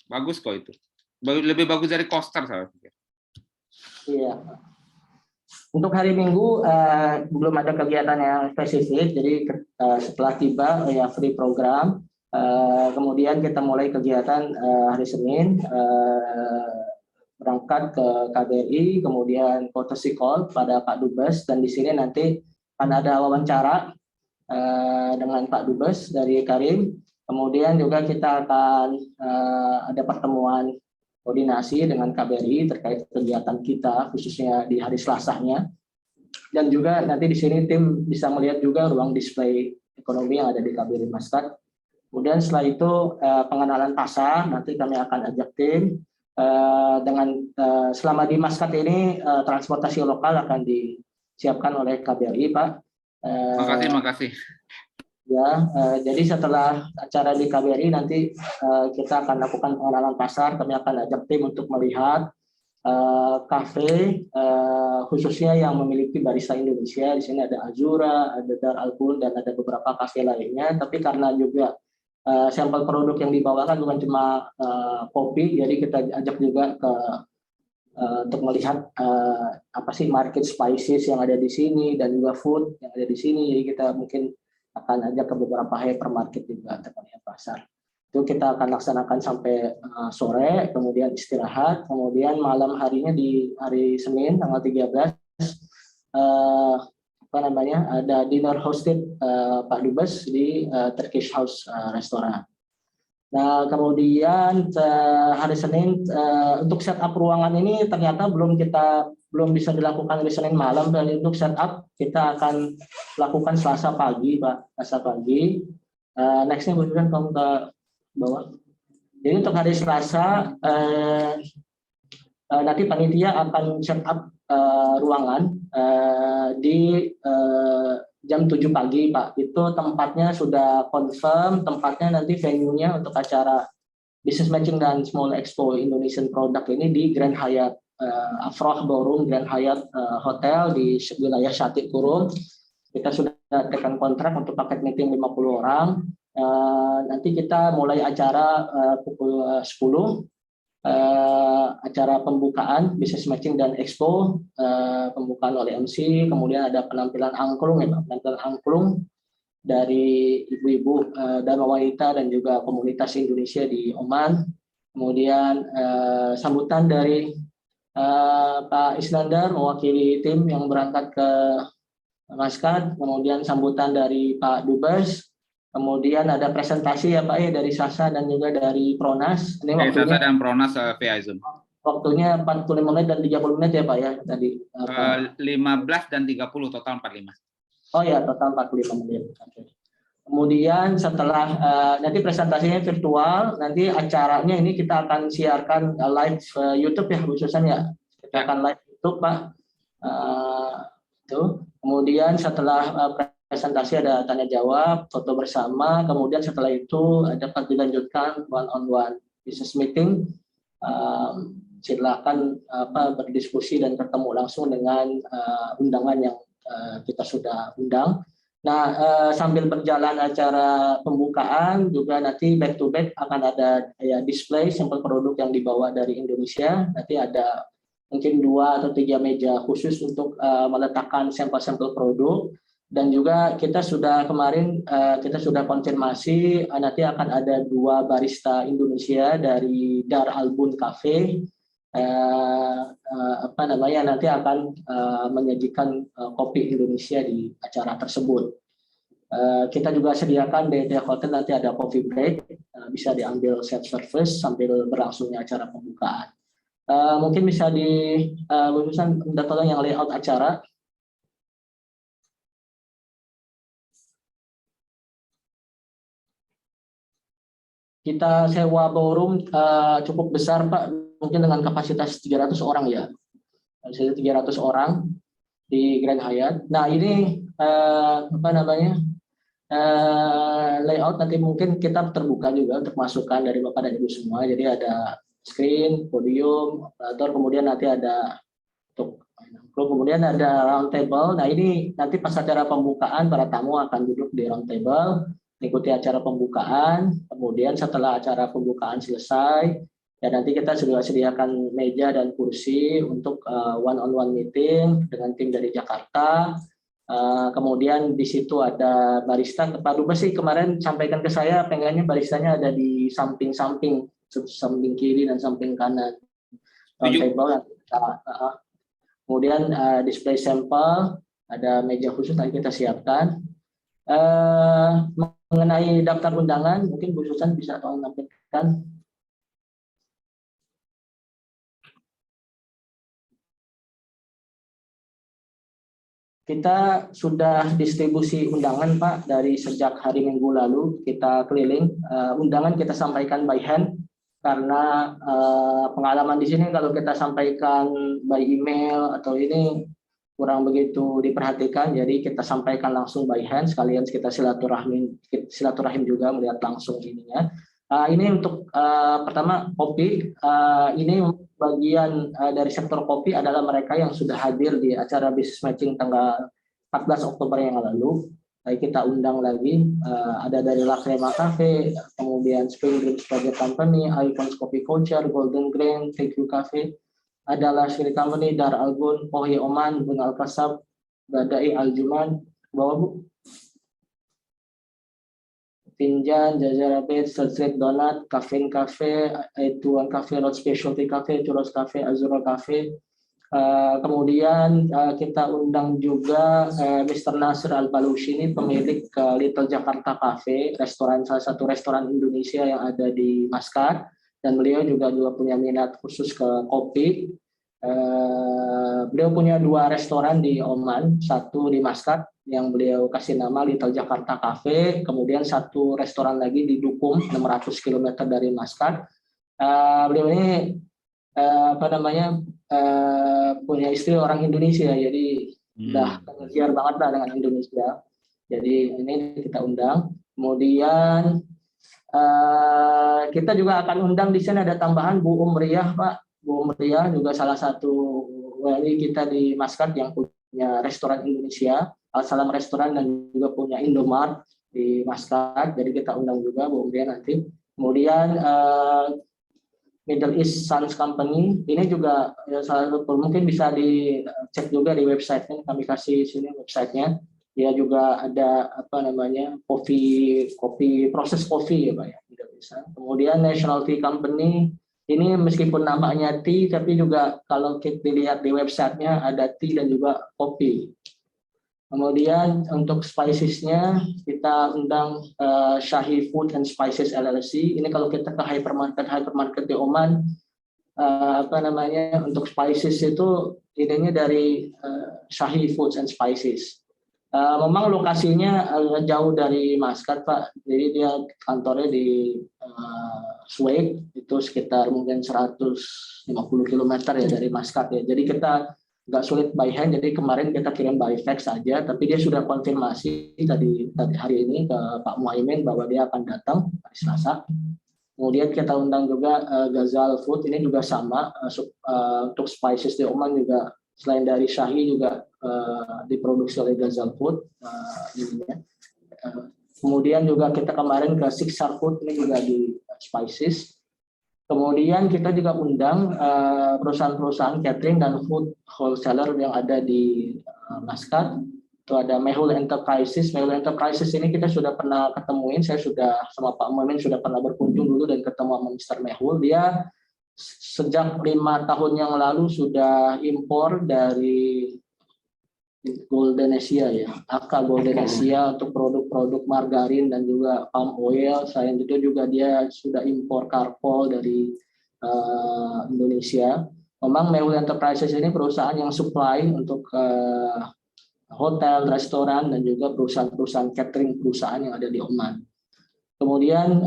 Bagus kok itu. Lebih bagus dari Coaster saya pikir. Iya. Untuk hari Minggu belum ada kegiatan yang spesifik, jadi setelah tiba ya free program. Kemudian kita mulai kegiatan hari Senin, berangkat ke KBRI, kemudian courtesy call pada Pak Dubes, dan di sini nanti akan ada wawancara dengan Pak Dubes dari Karim. Kemudian juga kita akan ada pertemuan koordinasi dengan KBRI terkait kegiatan kita khususnya di hari Selasanya, dan juga nanti di sini tim bisa melihat juga ruang display ekonomi yang ada di KBRI Maskat. Kemudian setelah itu pengenalan pasar, nanti kami akan ajak tim dengan selama di Maskat ini transportasi lokal akan disiapkan oleh KBRI, Pak. Makasih. Ya, jadi setelah acara di KBRI nanti kita akan lakukan pengenalan pasar. Kami akan ajak tim untuk melihat kafe khususnya yang memiliki barista Indonesia. Di sini ada Azura, ada Dar Albun, dan ada beberapa kafe lainnya. Tapi karena juga sampel produk yang dibawakan bukan cuma kopi, jadi kita ajak juga untuk melihat apa sih market spices yang ada di sini dan juga food yang ada di sini. Jadi kita mungkin akan ajak ke beberapa hypermarket juga terkait pasar. Itu kita akan laksanakan sampai sore, kemudian istirahat, kemudian malam harinya di hari Senin tanggal 13 ada dinner hosted Pak Dubes di Turkish House Restoran. Nah, kemudian hari Senin untuk setup ruangan ini ternyata belum bisa dilakukan di Senin malam, dan untuk setup kita akan lakukan Selasa pagi, Pak. Selasa pagi. Nextnya bukan kamu ke bawah. Jadi untuk hari Selasa nanti panitia akan setup ruangan di jam 7 pagi, Pak. Itu tempatnya sudah confirm, tempatnya nanti venue-nya untuk acara Business Matching dan Small Expo Indonesian Product ini di Grand Hyatt Afroh Ballroom Grand Hyatt Hotel di wilayah Syatid Kurum. Kita sudah tekan kontrak untuk paket meeting 50 orang. Nanti kita mulai acara pukul 10. Acara pembukaan Business Matching dan Expo, pembukaan oleh MC, kemudian ada penampilan angklung, penampilan angklung dari ibu-ibu dan wanita dan juga komunitas Indonesia di Oman. Kemudian sambutan dari Pak Isnandar mewakili tim yang berangkat ke Maskat, kemudian sambutan dari Pak Dubes. Kemudian ada presentasi ya Pak dari Sasa dan juga dari Pronas. Ini waktunya, Sasa dan Pronas via Zoom. Waktunya 45 menit dan 30 menit ya Pak ya tadi. 15 dan 30 total 45. Oh ya, total 45 menit. Oke. Kemudian setelah nanti presentasinya virtual, nanti acaranya ini kita akan siarkan live YouTube ya khususnya ya. Kita akan live YouTube Pak. Kemudian setelah presentasi ada tanya jawab, foto bersama, kemudian setelah itu dapat dilanjutkan one-on-one business meeting. Silakan berdiskusi dan ketemu langsung dengan undangan yang kita sudah undang. Nah, sambil berjalan acara pembukaan juga nanti back to back akan ada ya display sampel produk yang dibawa dari Indonesia. Nanti ada mungkin 2 atau 3 meja khusus untuk meletakkan sampel-sampel produk. Dan juga kita sudah kemarin kita sudah konfirmasi nanti akan ada 2 barista Indonesia dari Dar Albun Cafe nanti akan menyajikan kopi Indonesia di acara tersebut. Kita juga sediakan di hotel nanti ada coffee break, bisa diambil self service sambil berlangsungnya acara pembukaan. Mungkin bisa minta tolong yang layout acara. Kita sewa ballroom cukup besar Pak, mungkin dengan kapasitas 300 orang ya. 300 orang di Grand Hyatt. Nah, ini layout nanti mungkin kita terbuka juga untuk masukan dari Bapak dan Ibu semua. Jadi ada screen, podium, operator, kemudian nanti ada untuk kemudian ada round table. Nah ini nanti pas acara pembukaan para tamu akan duduk di round table, mengikuti acara pembukaan. Kemudian setelah acara pembukaan selesai, ya nanti kita sudah sediakan meja dan kursi untuk one-on-one meeting dengan tim dari Jakarta. Kemudian di situ ada barista. Pak Dubes sih kemarin sampaikan ke saya, pengennya baristanya ada di samping-samping, samping kiri dan samping kanan round table. Kemudian display sampel, ada meja khusus yang kita siapkan. Mengenai daftar undangan, mungkin Bu Susan bisa tolong sampaikan. Kita sudah distribusi undangan Pak dari sejak hari Minggu lalu, kita keliling. Undangan kita sampaikan by hand karena pengalaman di sini kalau kita sampaikan by email atau ini kurang begitu diperhatikan, jadi kita sampaikan langsung by hand, sekalian kita silaturahim juga melihat langsung ininya. Ini untuk pertama kopi, ini bagian dari sektor kopi adalah mereka yang sudah hadir di acara business matching tanggal 14 Oktober yang lalu. Kita undang lagi, ada dari La Crema Cafe, kemudian Spring Green Project Company, Icons Coffee Culture, Golden Grain, Thank You Cafe, ada Luxury Company, Dar Algun, Pohi Oman, Bun Al Kasab, Badai Aljuman, bawa Bu. Tinjan, Jajarabe, Street Donut, Cafe Cafe, Tuan Cafe, Road Specialty Cafe, Churros Cafe, Azura Cafe. Kemudian kita undang juga Mr. Nasr Al-Balushi, ini pemilik Little Jakarta Cafe, salah satu restoran Indonesia yang ada di Maskat, dan beliau juga punya minat khusus ke kopi. Beliau punya 2 restoran di Oman, satu di Maskat yang beliau kasih nama Little Jakarta Cafe, kemudian satu restoran lagi di Dukum 600 km dari Maskat. Beliau ini punya istri orang Indonesia, jadi udah familiar banget lah dengan Indonesia. Jadi ini kita undang. Kemudian kita juga akan undang di sini ada tambahan Bu Umriyah Pak. Bu Umriyah juga salah satu wali kita di Maskat yang punya restoran Indonesia, Al-Salam Restoran, dan juga punya Indomart di Maskat. Jadi kita undang juga Bu Umriyah nanti. Kemudian Middle East Suns Company, ini juga ya, salah satu mungkin bisa dicek juga di websitenya, kami kasih sini websitenya. Dia juga ada proses kopi ya Pak ya, tidak bisa. Kemudian National Tea Company, ini meskipun namanya tea tapi juga kalau kita lihat di websitenya ada tea dan juga kopi. Kemudian untuk spicesnya kita undang Shahi Food and Spices LLC. Ini kalau kita ke hypermarket di Oman, untuk spices itu idenya dari Shahi Foods and Spices. Memang lokasinya jauh dari Maskat Pak. Jadi dia kantornya di Swaik, itu sekitar mungkin 150 km ya dari Maskat ya. Jadi kita nggak sulit by hand, jadi kemarin kita kirim by fax saja, tapi dia sudah konfirmasi tadi hari ini ke Pak Muhaimin bahwa dia akan datang hari Selasa. Kemudian kita undang juga Ghazal Food, ini juga sama untuk spices di Oman juga selain dari Shahi juga diproduksi oleh Ghazal Food. Kemudian juga kita kemarin ke Siksar Food, ini juga di spices. Kemudian kita juga undang perusahaan-perusahaan catering dan food wholesaler yang ada di Maskat. Itu ada Mehul Enterprises. Mehul Enterprises ini kita sudah pernah ketemuin. Saya sudah sama Pak Muhammad sudah pernah berkunjung dulu dan ketemu sama Mr. Mehul. Dia sejak 5 tahun yang lalu sudah impor dari Golden Asia ya, Aka Golden Asia untuk produk-produk margarin dan juga palm oil. Selain itu juga dia sudah impor karpol dari Indonesia. Memang Mehul Enterprises ini perusahaan yang supply untuk hotel, restoran, dan juga perusahaan-perusahaan catering perusahaan yang ada di Oman. Kemudian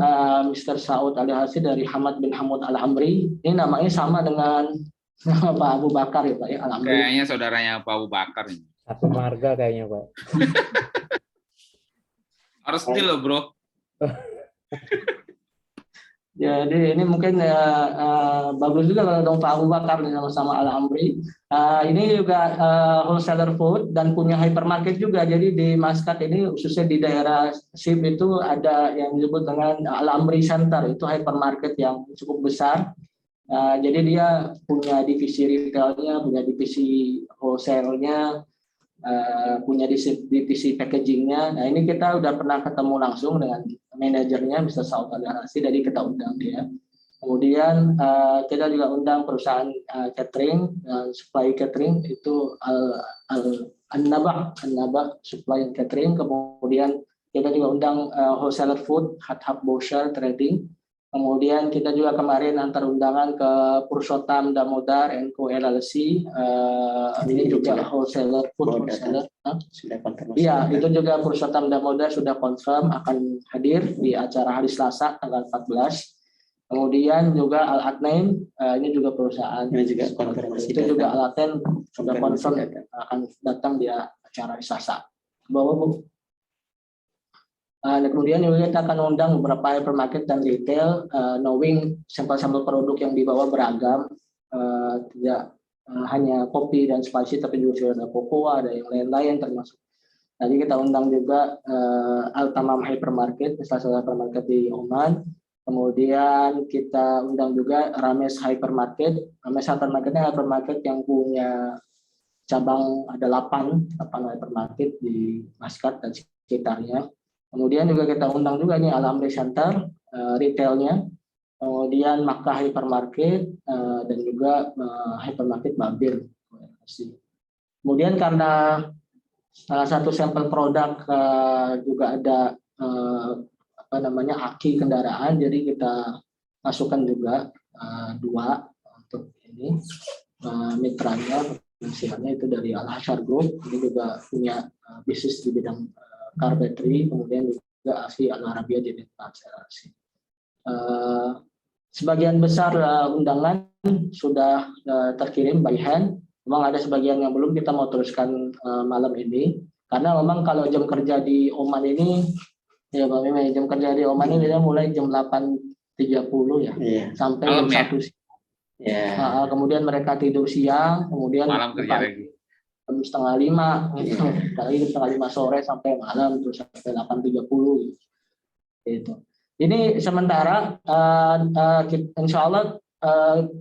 Mr. Saud Ali Hasid dari Hamad bin Hamud Al-Amri, ini namanya sama dengan Pak Abu Bakar ya Pak ya, Al-Amri. Kayaknya saudaranya Pak Abu Bakar ini. Satu marga kayaknya Pak. Harus deal loh, bro. Jadi ini mungkin bagus juga kalau dong Pak Abu Bakar sama-sama Al-Amri. Ini juga wholesaler food dan punya hypermarket juga. Jadi di Maskat ini khususnya di daerah SIP itu ada yang disebut dengan Al-Amri Center. Itu hypermarket yang cukup besar. Jadi dia punya divisi retailnya, punya divisi wholesale-nya, punya divisi packagingnya. Nah ini kita udah pernah ketemu langsung dengan manajernya Mr. Saud Al-Arasi, jadi kita undang dia. Kemudian kita juga undang perusahaan catering, supply catering itu An-Nabah supply and catering. Kemudian kita juga undang wholesaler food, Hathab Bosher Trading. Kemudian kita juga kemarin antar undangan ke Purushottam Damodar Co LLC. Ini juga wholesaler food wholesaler. Iya, itu juga Purushottam Damodar sudah confirm akan hadir di acara hari Selasa tanggal 14. Kemudian juga Al-Adnain, ini juga perusahaan. Ini juga konfirmasi. Itu juga Al-Adnain sudah confirm akan datang di acara hari Selasa. Bawa Bu. Kemudian juga kita akan undang beberapa hypermarket dan retail, knowing sampel-sampel produk yang dibawa beragam, tidak hanya kopi dan spicy, tapi juga ada cocoa, ada yang lain-lain termasuk. Tadi kita undang juga Al-Tamam Hypermarket, salah satu hypermarket di Oman. Kemudian kita undang juga Rames Hypermarket. Rames Hypermarketnya hypermarket yang punya cabang ada 8 hypermarket di Maskat dan sekitarnya. Kemudian juga kita undang juga ini Al-Amri Center, retailnya. Kemudian Makkah Hypermarket dan juga hypermarket Babir. Kemudian karena salah satu sampel produk juga ada aki kendaraan, jadi kita masukkan juga 2 untuk ini mitranya, finansialnya itu dari Al-Hashar Group. Ini juga punya bisnis di bidang car battery, kemudian juga ASI Al-Arabia Unit Parts LLC. Sebagian besar undangan sudah terkirim by hand. Memang ada sebagian yang belum, kita mau teruskan malam ini. Karena memang kalau jam kerja di Oman ini, ya Bang Mime, jam kerja di Oman ini mulai jam 8.30 ya, sampai jam 1 siang. Kemudian mereka tidur siang, kemudian malam kerja lagi. Jam 4:30, kali 4:30 sore sampai malam, terus sampai 8.30 gitu. Ini sementara insya Allah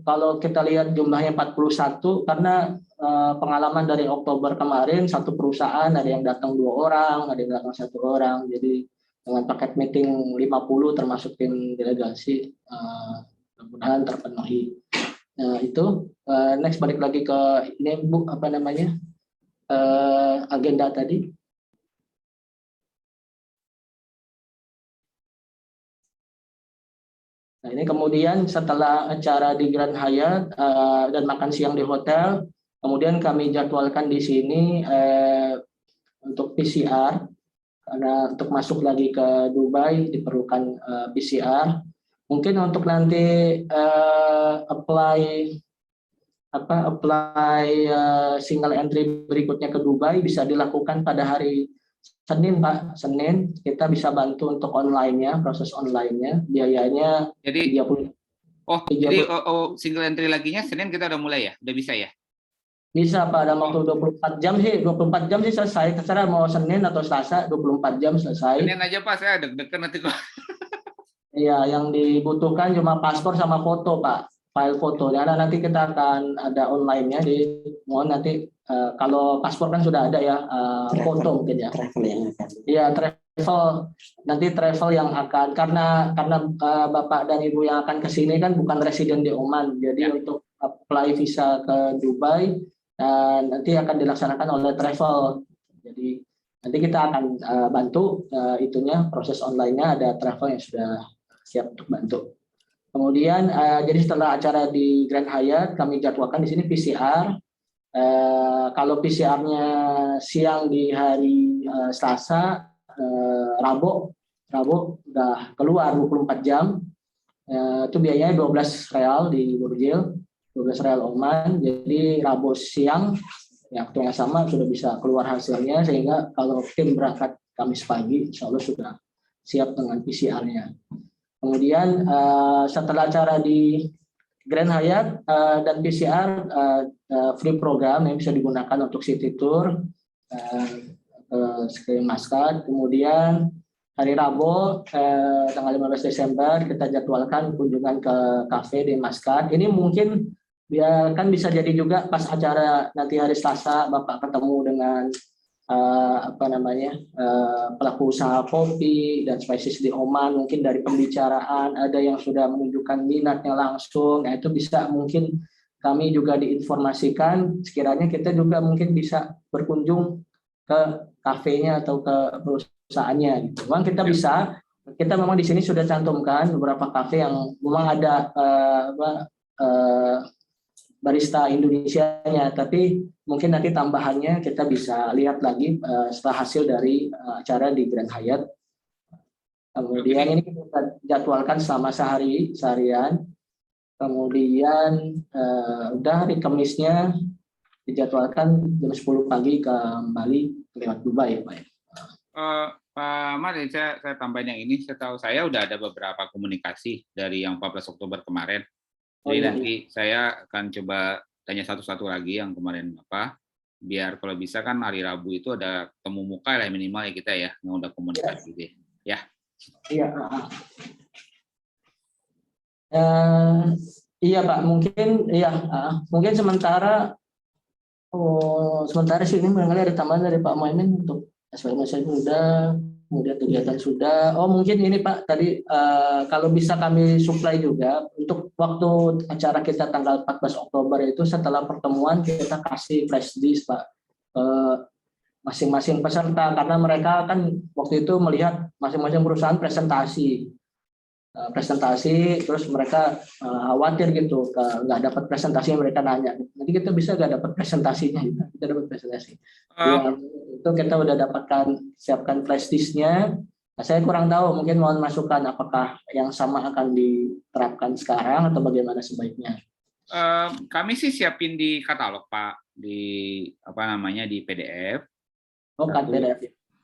kalau kita lihat jumlahnya 41, karena pengalaman dari Oktober kemarin satu perusahaan ada yang datang 2 orang, ada yang datang 1 orang, jadi dengan paket meeting 50 termasuk tim delegasi mudah-mudahan terpenuhi. Nah itu next balik lagi ke ini Bu, apa namanya agenda tadi. Nah ini kemudian setelah acara di Grand Hyatt dan makan siang di hotel, kemudian kami jadwalkan di sini untuk PCR, karena untuk masuk lagi ke Dubai diperlukan PCR. Mungkin untuk nanti apply single entry berikutnya ke Dubai bisa dilakukan pada hari Senin, Pak. Senin kita bisa bantu untuk online-nya, proses online-nya, biayanya jadi 30. Jadi single entry laginya Senin kita udah mulai ya? Udah bisa ya? Bisa Pak, dalam waktu 24 jam sih, 24 jam sih selesai. Terserah mau Senin atau Selasa, 24 jam selesai. Senin aja Pak, saya deg-degan nanti kok. Iya, yang dibutuhkan cuma paspor sama foto, Pak. File foto. Karena nanti kita akan ada online-nya, mohon nanti kalau paspor kan sudah ada ya, foto mungkin ya. Travel yang akan. Iya, travel. Nanti travel yang akan, karena Bapak dan Ibu yang akan ke sini kan bukan residen di Oman. Jadi untuk apply visa ke Dubai nanti akan dilaksanakan oleh travel. Jadi nanti kita akan bantu itunya, proses online-nya, ada travel yang sudah siap untuk bantu. Kemudian jadi setelah acara di Grand Hyatt kami jadwalkan di sini PCR. Kalau PCR-nya siang di hari Selasa, Rabu udah keluar 24 jam. Itu biayanya 12 real di Burjil, 12 real Oman. Jadi Rabu siang waktu yang sama sudah bisa keluar hasilnya, sehingga kalau tim berangkat Kamis pagi, insya Allah sudah siap dengan PCR-nya. Kemudian setelah acara di Grand Hyatt dan PCR free program yang bisa digunakan untuk city tour ke Maskat. Kemudian hari Rabu tanggal 15 Desember kita jadwalkan kunjungan ke kafe di Maskat. Ini mungkin kan bisa jadi juga pas acara nanti hari Selasa Bapak ketemu dengan pelaku usaha kopi dan spices di Oman, mungkin dari pembicaraan ada yang sudah menunjukkan minatnya langsung. Nah, itu bisa mungkin kami juga diinformasikan sekiranya kita juga mungkin bisa berkunjung ke kafenya atau ke perusahaannya gitu. Memang kita memang di sini sudah cantumkan beberapa kafe yang memang ada barista Indonesianya, tapi mungkin nanti tambahannya kita bisa lihat lagi setelah hasil dari acara di Grand Hyatt. Kemudian ini kita jadwalkan selama seharian. Kemudian udah hari Kamisnya dijadwalkan jam 10 pagi kembali lewat Dubai, Pak. Pak Ahmad, saya tambahin yang ini. Setahu saya udah ada beberapa komunikasi dari yang 14 Oktober kemarin. Jadi nanti saya akan coba tanya satu-satu lagi yang kemarin biar kalau bisa kan hari Rabu itu ada temu muka lah minimal ya kita ya, yang udah komunikasi deh. Ya. Iya. Iya Pak, mungkin sementara sih ini barangkali ada tambahan dari Pak Muhaimin untuk SPM sudah, kemudian kegiatan sudah. Mungkin ini Pak tadi kalau bisa kami supply juga untuk waktu acara kita tanggal 14 Oktober itu setelah pertemuan kita kasih flash disk Pak masing-masing peserta, karena mereka kan waktu itu melihat masing-masing perusahaan presentasi terus mereka khawatir gitu nggak dapat presentasinya, mereka nanya nanti kita bisa nggak dapat presentasinya, kita dapat presentasi. Itu kita udah siapkan flash disknya. Nah, saya kurang tahu, mungkin mohon masukan apakah yang sama akan diterapkan sekarang atau bagaimana sebaiknya. Kami sih siapin di katalog Pak, di di PDF.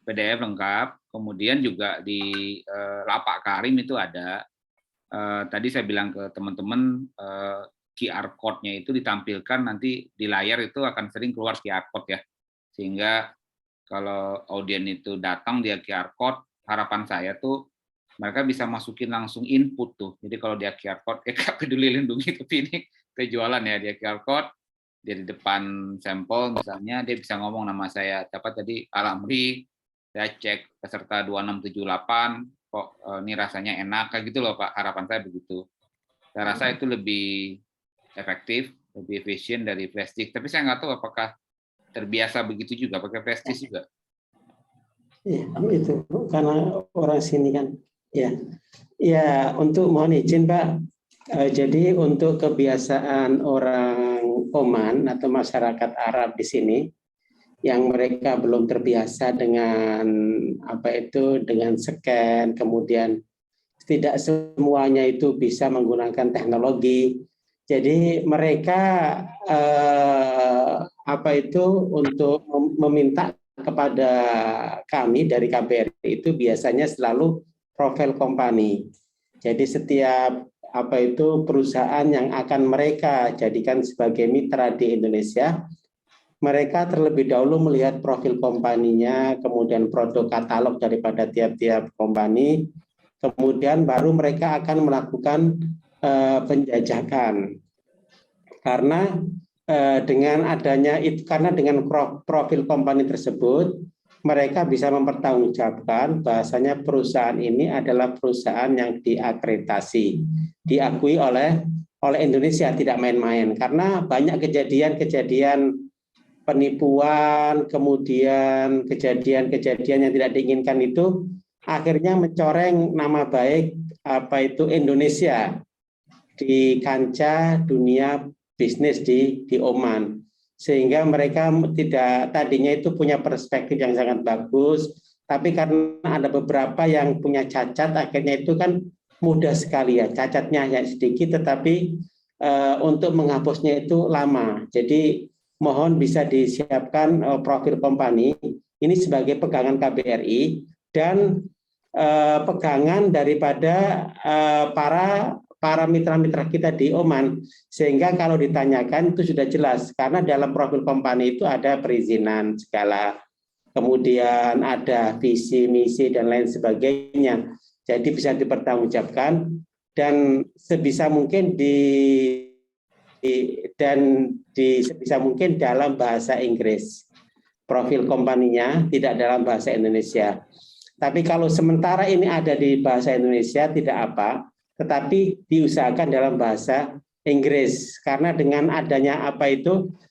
PDF lengkap. Kemudian juga di Lapak Karim itu ada. Tadi saya bilang ke teman-teman QR code-nya itu ditampilkan nanti di layar, itu akan sering keluar QR code ya. Sehingga kalau audien itu datang dia QR code, harapan saya tuh mereka bisa masukin langsung input tuh. Jadi kalau dia QR code, peduli lindungi tapi ini kejualan ya, dia QR code, dia di depan sampel misalnya, dia bisa ngomong nama saya, dapat tadi Alamri, saya cek peserta 2678, kok ini rasanya enak, kayak gitu loh Pak, harapan saya begitu. Saya rasa itu lebih efektif, lebih efisien dari flash disk, tapi saya nggak tahu apakah terbiasa begitu juga, pakai flash disk juga. Iya, itu karena orang sini kan, ya untuk mohon izin Pak, jadi untuk kebiasaan orang Oman atau masyarakat Arab di sini, yang mereka belum terbiasa dengan dengan scan, kemudian tidak semuanya itu bisa menggunakan teknologi. Jadi mereka untuk meminta kepada kami dari KBRI itu biasanya selalu profil company. Jadi setiap perusahaan yang akan mereka jadikan sebagai mitra di Indonesia, mereka terlebih dahulu melihat profil kompaninya, kemudian produk katalog daripada tiap-tiap kompani, kemudian baru mereka akan melakukan penjajakan. Karena dengan adanya itu, karena dengan profil kompani tersebut, mereka bisa mempertanggungjawabkan bahwasanya perusahaan ini adalah perusahaan yang diakreditasi, diakui oleh Indonesia, tidak main-main. Karena banyak kejadian-kejadian penipuan, kemudian kejadian-kejadian yang tidak diinginkan itu akhirnya mencoreng nama baik Indonesia di kancah dunia bisnis di Oman. Sehingga mereka tadinya itu punya perspektif yang sangat bagus, tapi karena ada beberapa yang punya cacat, akhirnya itu kan mudah sekali ya, cacatnya hanya sedikit, tetapi untuk menghapusnya itu lama. Jadi mohon bisa disiapkan profil company ini sebagai pegangan KBRI dan pegangan daripada para mitra-mitra kita di Oman, sehingga kalau ditanyakan itu sudah jelas, karena dalam profil company itu ada perizinan segala, kemudian ada visi, misi, dan lain sebagainya. Jadi bisa dipertanggungjawabkan dan sebisa mungkin sebisa mungkin dalam bahasa Inggris. Profil company-nya tidak dalam bahasa Indonesia. Tapi kalau sementara ini ada di bahasa Indonesia tidak apa, tetapi diusahakan dalam bahasa Inggris, karena dengan adanya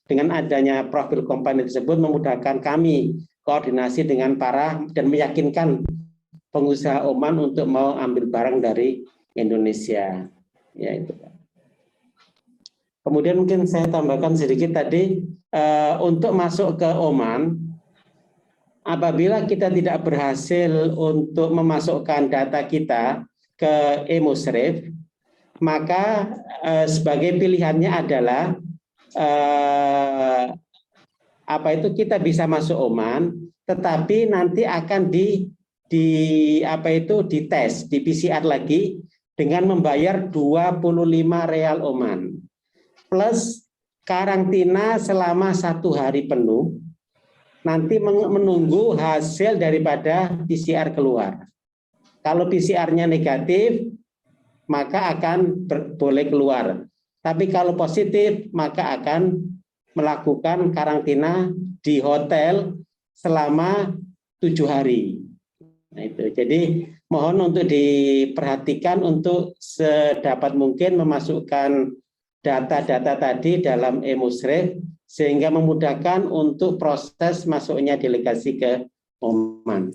dengan adanya profil company tersebut memudahkan kami koordinasi dengan dan meyakinkan pengusaha Oman untuk mau ambil barang dari Indonesia. Ya itu. Kemudian mungkin saya tambahkan sedikit tadi untuk masuk ke Oman, apabila kita tidak berhasil untuk memasukkan data kita ke e-Musrif, maka sebagai pilihannya adalah kita bisa masuk Oman, tetapi nanti akan dites di PCR lagi dengan membayar 25 real Oman plus karantina selama 1 hari penuh, nanti menunggu hasil daripada PCR keluar. Kalau PCR-nya negatif, maka akan boleh keluar. Tapi kalau positif, maka akan melakukan karantina di hotel selama 7 hari. Nah, itu. Jadi mohon untuk diperhatikan untuk sedapat mungkin memasukkan data-data tadi dalam e-Musrif sehingga memudahkan untuk proses masuknya delegasi ke Oman.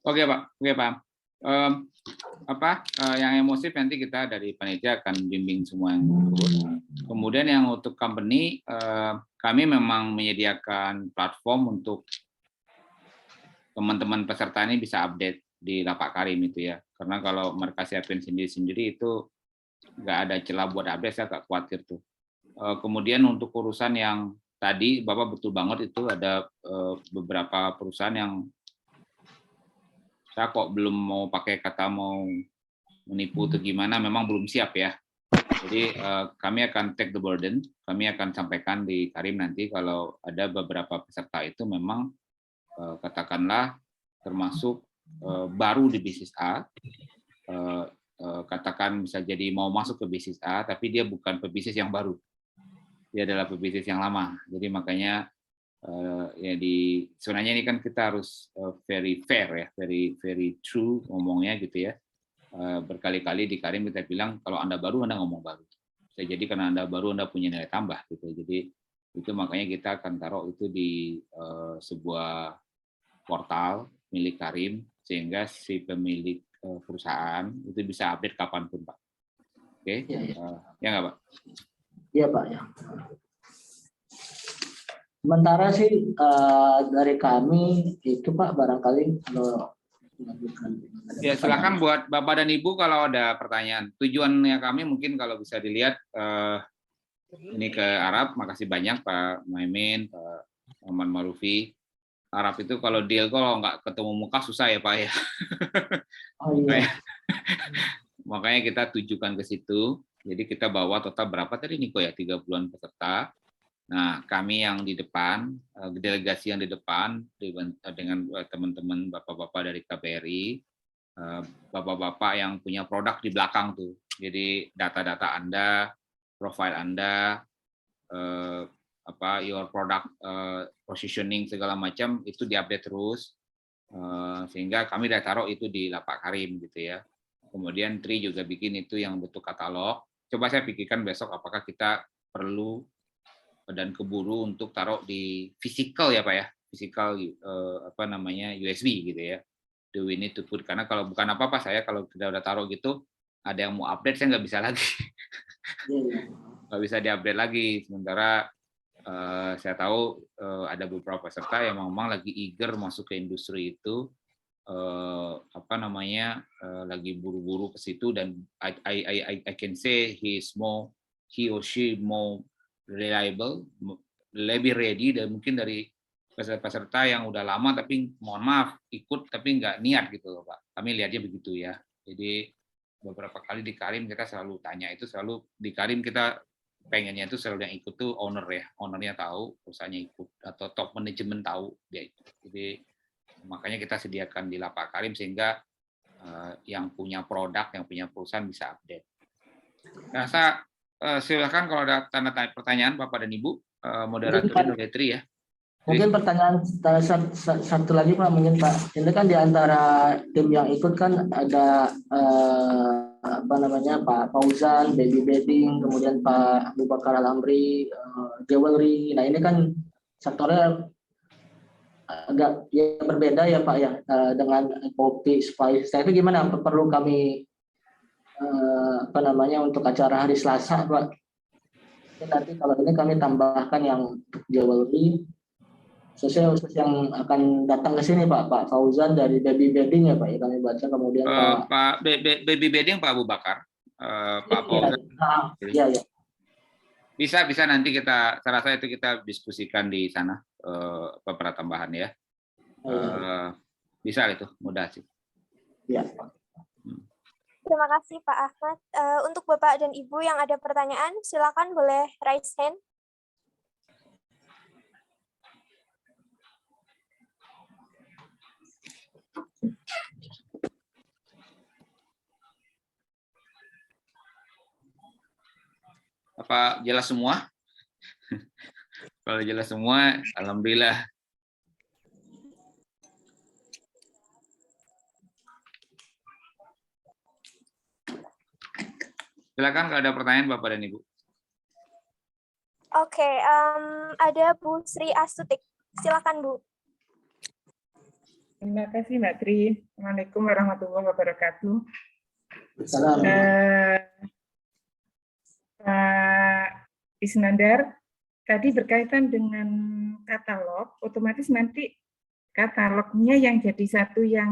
Oke Pak, yang emosi nanti kita dari panitia akan bimbing semua yang turun. Kemudian yang untuk company, kami memang menyediakan platform untuk teman-teman peserta ini bisa update di Lapak Karim itu ya. Karena kalau mereka siapin sendiri-sendiri itu nggak ada celah buat update, saya agak khawatir tuh. Kemudian untuk urusan yang tadi, Bapak betul banget itu ada beberapa perusahaan yang saya kok belum mau pakai kata mau menipu atau gimana, memang belum siap ya. Jadi kami akan take the burden, kami akan sampaikan di Karim nanti kalau ada beberapa peserta itu memang katakanlah termasuk baru di bisnis A, katakan bisa jadi mau masuk ke bisnis A, tapi dia bukan pebisnis yang baru, dia adalah pebisnis yang lama. Jadi makanya sebenarnya ini kan kita harus very fair ya, very true ngomongnya gitu ya. Berkali-kali di Karim kita bilang kalau Anda baru Anda ngomong baru. Bisa jadi karena Anda baru Anda punya nilai tambah gitu. Jadi itu makanya kita akan taruh itu di sebuah portal milik Karim sehingga si pemilik perusahaan itu bisa update kapanpun Pak. Oke, ya nggak Pak? Iya Pak ya. Sementara sih dari kami itu Pak barangkali kalau ya silakan buat Bapak dan Ibu kalau ada pertanyaan. Tujuannya kami mungkin kalau bisa dilihat ini ke Arab. Makasih banyak Pak Maimin, Pak Muhammad Marufi. Arab itu kalau deal kalau nggak ketemu muka susah ya Pak ya. Oh, iya. Makanya kita tujukan ke situ. Jadi kita bawa total berapa tadi Niko ya, 30-an peserta. Nah, kami yang di depan, delegasi yang di depan dengan teman-teman bapak-bapak dari KBRI, bapak-bapak yang punya produk di belakang tuh. Jadi data-data Anda, profil Anda, your product positioning segala macam itu diupdate terus, sehingga kami udah taruh itu di Lapak Karim gitu ya. Kemudian Tri juga bikin itu yang bentuk katalog. Coba saya pikirkan besok apakah kita perlu dan keburu untuk taruh di physical ya Pak ya, physical USB gitu ya. Do we need to put, karena kalau bukan apa-apa saya kalau kita udah taruh gitu ada yang mau update saya nggak bisa lagi, nggak bisa diupdate lagi. Sementara Saya tahu ada beberapa peserta yang memang lagi eager masuk ke industri itu, lagi buru-buru ke situ, dan I can say he or she more reliable, lebih ready, dan mungkin dari peserta-peserta yang udah lama tapi mohon maaf ikut tapi nggak niat gitu loh Pak. Kami lihatnya begitu ya. Jadi beberapa kali di Karim kita selalu tanya itu, selalu di Karim kita pengennya itu selalu yang ikut tuh owner ya, ownernya tahu, perusahaannya ikut, atau top manajemen tahu dia ikut. Jadi makanya kita sediakan di Lapak Karim sehingga yang punya produk, yang punya perusahaan bisa update. Rasa silakan kalau ada tanda pertanyaan Bapak dan Ibu, moderator oleh Tri ya. Mungkin pertanyaan satu lagi Pak, mungkin Pak. Ini kan di antara tim yang ikut kan ada Pak Fauzan, Baby Bedding, kemudian Pak Abu Bakar Al-Amri, Jewelry. Nah ini kan sektornya agak ya berbeda ya Pak ya, dengan kopi, spice. Nah itu gimana? Perlu kami untuk acara hari Selasa Pak? Nanti kalau ini kami tambahkan yang Jewelry, khusus yang akan datang ke sini Pak Fauzan dari Baby Bedding ya Pak ya, kami baca, kemudian Pak Baby Bedding Pak Abu Bakar, Pak Fauzan. Ya. Bisa nanti saya rasa itu kita diskusikan di sana beberapa tambahan ya. Bisa itu mudah sih. Ya. Terima kasih Pak Ahmad. Untuk Bapak dan Ibu yang ada pertanyaan, silakan boleh raise hand. Apa jelas semua? Kalau jelas semua, alhamdulillah. Silakan kalau ada pertanyaan Bapak dan Ibu. Oke, ada Bu Sri Astutik. Silakan Bu. Terima kasih Mbak Tri. Assalamualaikum warahmatullahi wabarakatuh. Assalamualaikum. Pak Isnandar, tadi berkaitan dengan katalog, otomatis nanti katalognya yang jadi satu yang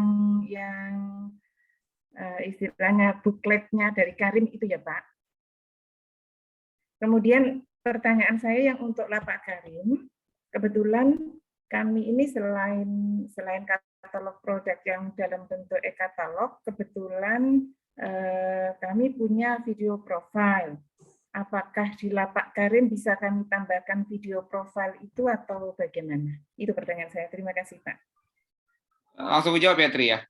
istilahnya bukletnya dari Karim itu ya Pak. Kemudian pertanyaan saya yang untuk Lapak Karim, kebetulan kami ini selain katalog produk yang dalam bentuk e-katalog, kebetulan kami punya video profile. Apakah di Lapak Karim bisa kami tambahkan video profile itu atau bagaimana? Itu pertanyaan saya. Terima kasih Pak. Langsung jawab ya Tri ya.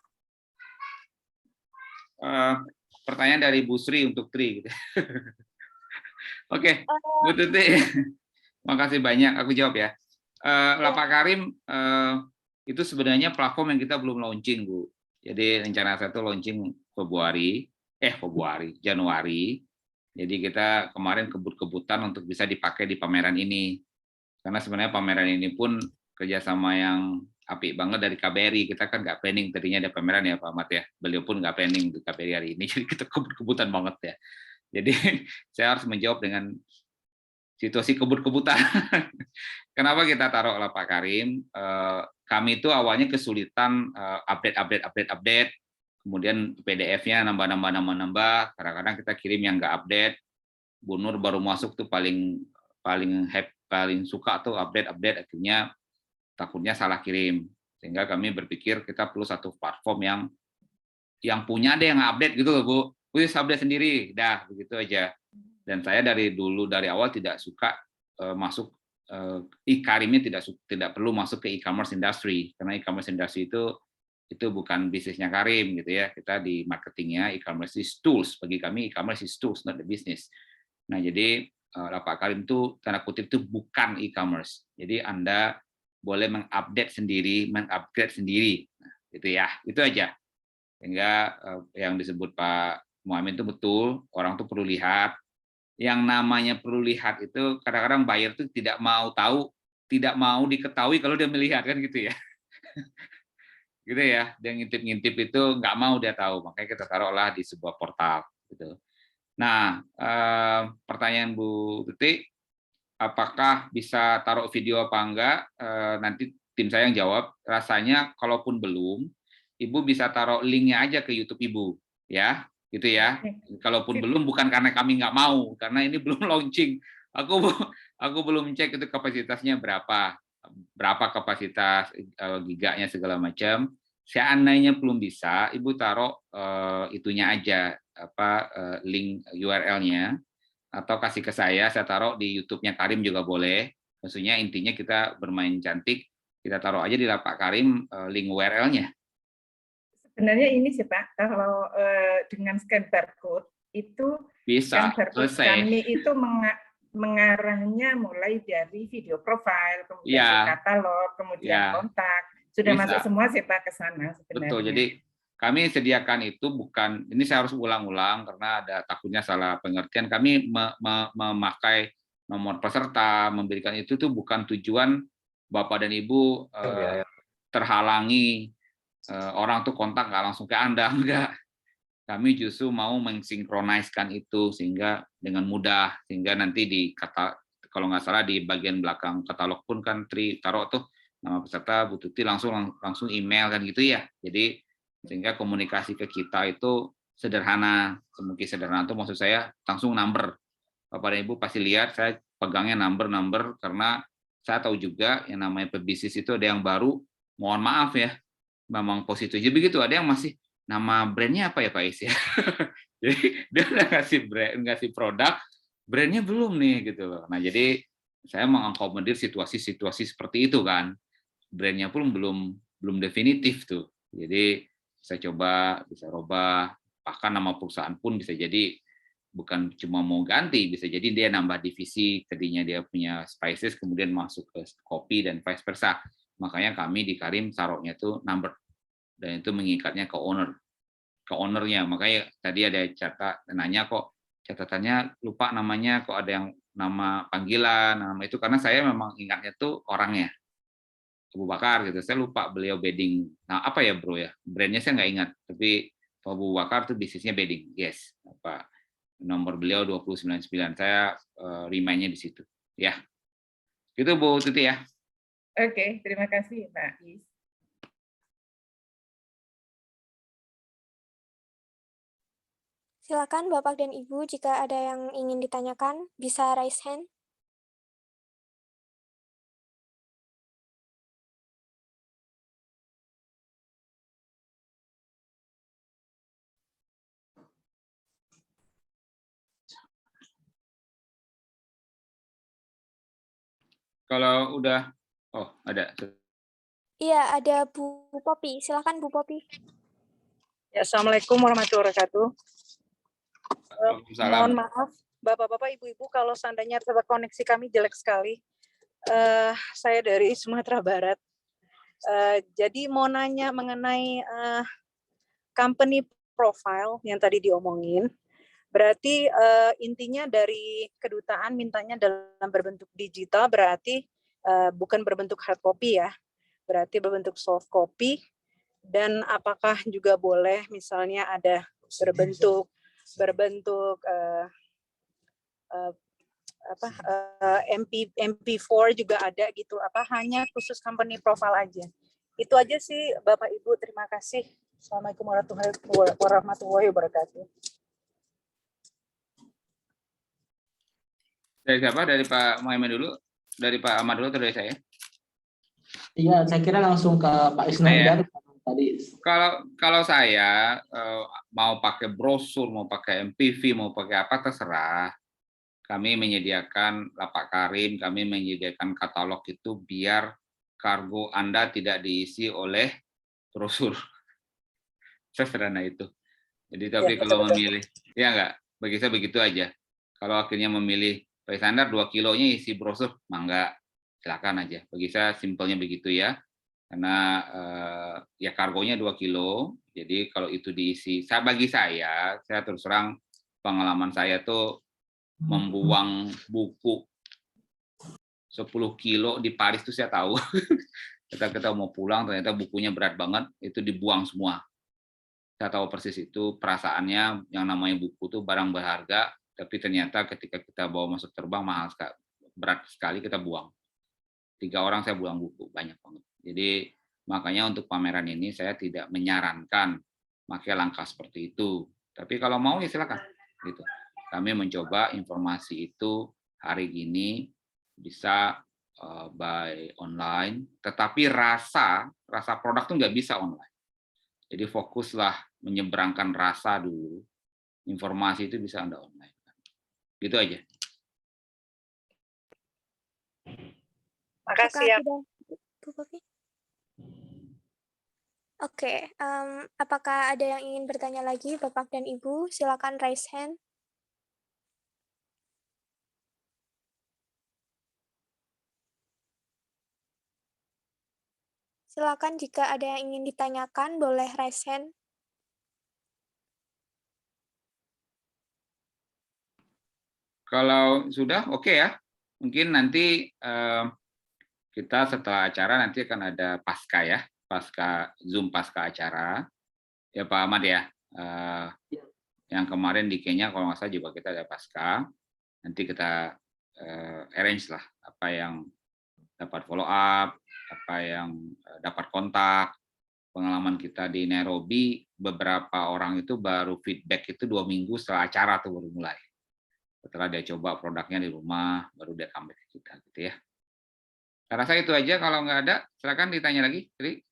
Pertanyaan dari Bu Sri untuk Tri. Gitu. Oke, Bu Tuti, makasih banyak. Aku jawab ya. Lapak Karim itu sebenarnya platform yang kita belum launching, Bu. Jadi rencana saya itu launching Januari. Jadi kita kemarin kebut-kebutan untuk bisa dipakai di pameran ini. Karena sebenarnya pameran ini pun kerjasama yang apik banget dari KBRI. Kita kan nggak planning tadinya ada pameran ya Pak Ahmad ya. Beliau pun nggak planning di KBRI hari ini. Jadi kita kebut-kebutan banget ya. Jadi saya harus menjawab dengan situasi kebut-kebutan. Kenapa kita taruh Lapak Karim? Kami itu awalnya kesulitan update. Kemudian PDF-nya nambah. Kadang-kadang kita kirim yang nggak update. Bu Nur baru masuk tuh paling suka tuh update. Akhirnya takutnya salah kirim. Sehingga kami berpikir kita perlu satu platform yang punya ada yang update gitu loh Bu. Wih, update sendiri, dah begitu aja. Dan saya dari awal tidak suka masuk e-Karimnya tidak perlu masuk ke e-commerce industry, karena e-commerce industry itu bukan bisnisnya Karim gitu ya. Kita di marketingnya e-commerce is tools, bagi kami e-commerce is tools, not the business. Nah jadi Lapak Karim itu tanda kutip itu bukan e-commerce. Jadi Anda boleh mengupdate sendiri, mengupgrade sendiri. Nah, gitu ya, itu aja. Sehingga yang disebut Pak Muhammad itu betul, orang tuh perlu lihat. Yang namanya perlu lihat itu kadang-kadang buyer tuh tidak mau tahu, tidak mau diketahui kalau dia melihat kan gitu ya. Gitu ya, dia ngintip-ngintip itu nggak mau dia tahu, makanya kita taruhlah di sebuah portal gitu. Nah, pertanyaan Bu Tuti, apakah bisa taruh video apa enggak, nanti tim saya yang jawab. Rasanya kalaupun belum, Ibu bisa taruh linknya aja ke YouTube Ibu, ya, gitu ya. Kalaupun belum, bukan karena kami nggak mau, karena ini belum launching. Aku belum cek itu kapasitasnya berapa kapasitas giganya segala macam. Seandainya belum bisa, Ibu taruh itunya aja, link URL-nya. Atau kasih ke saya taruh di YouTube-nya Karim juga boleh. Maksudnya intinya kita bermain cantik, kita taruh aja di Lapak Karim link URL-nya. Sebenarnya ini sih Pak, kalau dengan scan barcode itu Bisa, scan barcode selesai. kami itu mengarahnya mulai dari video profile, kemudian Ya, katalog, kemudian ya, kontak, sudah bisa. masuk semua sih Pak ke sana sebenarnya. Betul, jadi kami sediakan itu bukan, ini saya harus ulang-ulang karena ada takutnya salah pengertian. Kami memakai nomor peserta, memberikan itu tuh bukan tujuan Bapak dan Ibu terhalangi orang tuh kontak nggak langsung ke Anda, enggak. Kami justru mau mensinkroniskan itu sehingga dengan mudah, sehingga nanti kalau nggak salah di bagian belakang katalog pun kan taruh tuh nama peserta Bu Tuti langsung email kan gitu ya. Jadi sehingga komunikasi ke kita itu sederhana, semungkin sederhana itu maksud saya langsung number. Bapak dan Ibu pasti lihat saya pegangnya number karena saya tahu juga yang namanya pebisnis itu ada yang baru, mohon maaf ya, memang positif. Jadi begitu, ada yang masih nama brandnya apa ya Pak Is ya. Jadi dia udah ngasih produk, brandnya belum nih gitu loh. Nah jadi saya mengakomodir situasi-situasi seperti itu kan, brandnya pun belum definitif tuh. Jadi saya coba bisa rubah, bahkan nama perusahaan pun bisa jadi bukan cuma mau ganti, bisa jadi dia nambah divisi, tadinya dia punya spices kemudian masuk ke kopi dan vice versa. Makanya kami di Karim taruhnya tuh number, dan itu mengikatnya ke ownernya. Makanya tadi ada nanya kok catatannya lupa namanya, kok ada yang nama panggilan, nama itu karena saya memang ingatnya tuh orangnya. Abu Bakar gitu, saya lupa beliau bedding. Nah apa ya bro ya, brandnya saya nggak ingat, tapi Abu Bakar tuh bisnisnya bedding, yes. Nomor beliau 299, saya remind-nya di situ, ya. Itu Bu Tuti ya. Oke, terima kasih Pak Is. Silakan Bapak dan Ibu, jika ada yang ingin ditanyakan, bisa raise hand. Kalau udah, ada. Iya, ada Bu Popi. Silakan Bu Popi. Ya, Assalamualaikum warahmatullahi wabarakatuh. Mohon maaf, Bapak-bapak, Ibu-ibu, kalau seandainya koneksi kami jelek sekali. Saya dari Sumatera Barat. Jadi mau nanya mengenai company profile yang tadi diomongin. Berarti intinya dari kedutaan mintanya dalam berbentuk digital, berarti bukan berbentuk hard copy ya. Berarti berbentuk soft copy. Dan apakah juga boleh misalnya ada berbentuk MP4 juga ada gitu, apa hanya khusus company profile aja. Itu aja sih Bapak Ibu, terima kasih. Assalamualaikum warahmatullahi wabarakatuh. Dari siapa? Dari Pak Muhammad dulu? Dari Pak Ahmad dulu atau dari saya? Iya, saya kira langsung ke Pak Isnandar tadi. Kalau saya mau pakai brosur, mau pakai MPV, mau pakai apa terserah. Kami menyediakan Lapak Karim, kami menyediakan katalog itu biar kargo Anda tidak diisi oleh brosur. Sederhana itu. Jadi tapi kalau memilih, ya enggak, bagi saya begitu aja. Kalau akhirnya memilih Pak Isnandar 2 kilonya isi brosur, mangga, silakan aja. Bagi saya simpelnya begitu ya. Karena ya kargonya 2 kilo, jadi kalau itu diisi, bagi saya terus terang pengalaman saya tuh membuang buku 10 kilo di Paris tuh saya tahu. Kita mau pulang ternyata bukunya berat banget, itu dibuang semua. Saya tahu persis itu perasaannya, yang namanya buku tuh barang berharga, tapi ternyata ketika kita bawa masuk terbang mahal sekali, berat sekali kita buang. 3 orang saya buang buku, banyak banget. Jadi makanya untuk pameran ini saya tidak menyarankan pakai langkah seperti itu. Tapi kalau mau ya silakan. Gitu. Kami mencoba informasi itu hari ini bisa by online, tetapi rasa produk itu nggak bisa online. Jadi fokuslah menyeberangkan rasa dulu. Informasi itu bisa Anda online. Gitu aja. Makasih ya. Oke, apakah ada yang ingin bertanya lagi, Bapak dan Ibu? Silakan raise hand. Silakan jika ada yang ingin ditanyakan, boleh raise hand. Kalau sudah, oke ya. Mungkin nanti kita setelah acara nanti akan ada pasca ya, Zoom pasca acara. Ya Pak Ahmad ya. Yang kemarin di Kenya kalau nggak salah juga kita ada pasca. Nanti kita arrange lah apa yang dapat follow up, apa yang dapat kontak. Pengalaman kita di Nairobi, beberapa orang itu baru feedback itu 2 minggu setelah acara tuh baru mulai. Setelah dia coba produknya di rumah, baru dia comeback ke kita gitu ya. Saya rasa itu aja, kalau nggak ada, silakan ditanya lagi. Tri.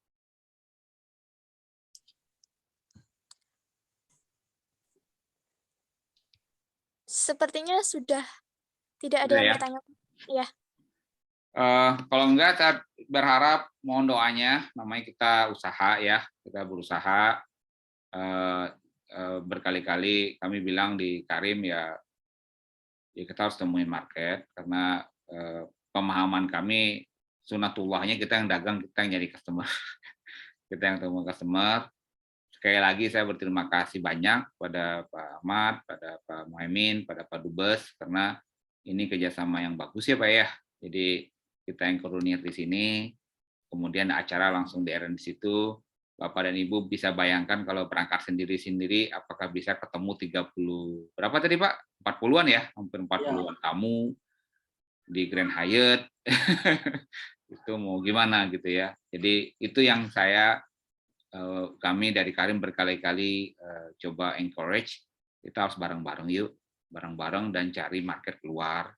Sepertinya sudah tidak ada Sudah yang ya? bertanya. Ya. Kalau enggak, saya berharap mohon doanya, namanya kita usaha ya, kita berusaha berkali-kali kami bilang di Karim ya kita harus temuin market karena pemahaman kami sunatullahnya kita yang dagang, kita yang nyari customer, kita yang temu customer. Sekali lagi saya berterima kasih banyak pada Pak Ahmad, pada Pak Muhaimin, pada Pak Dubes karena ini kerjasama yang bagus ya Pak ya. Jadi kita yang koordinir di sini, kemudian acara langsung di arrange di situ. Bapak dan Ibu bisa bayangkan kalau berangkat sendiri-sendiri, apakah bisa ketemu 30, berapa tadi Pak? 40-an ya? Hampir 40-an tamu di Grand Hyatt. Itu mau gimana gitu ya. Jadi itu yang kami dari Karim berkali-kali coba encourage, kita harus bareng-bareng yuk. Bareng-bareng dan cari market keluar,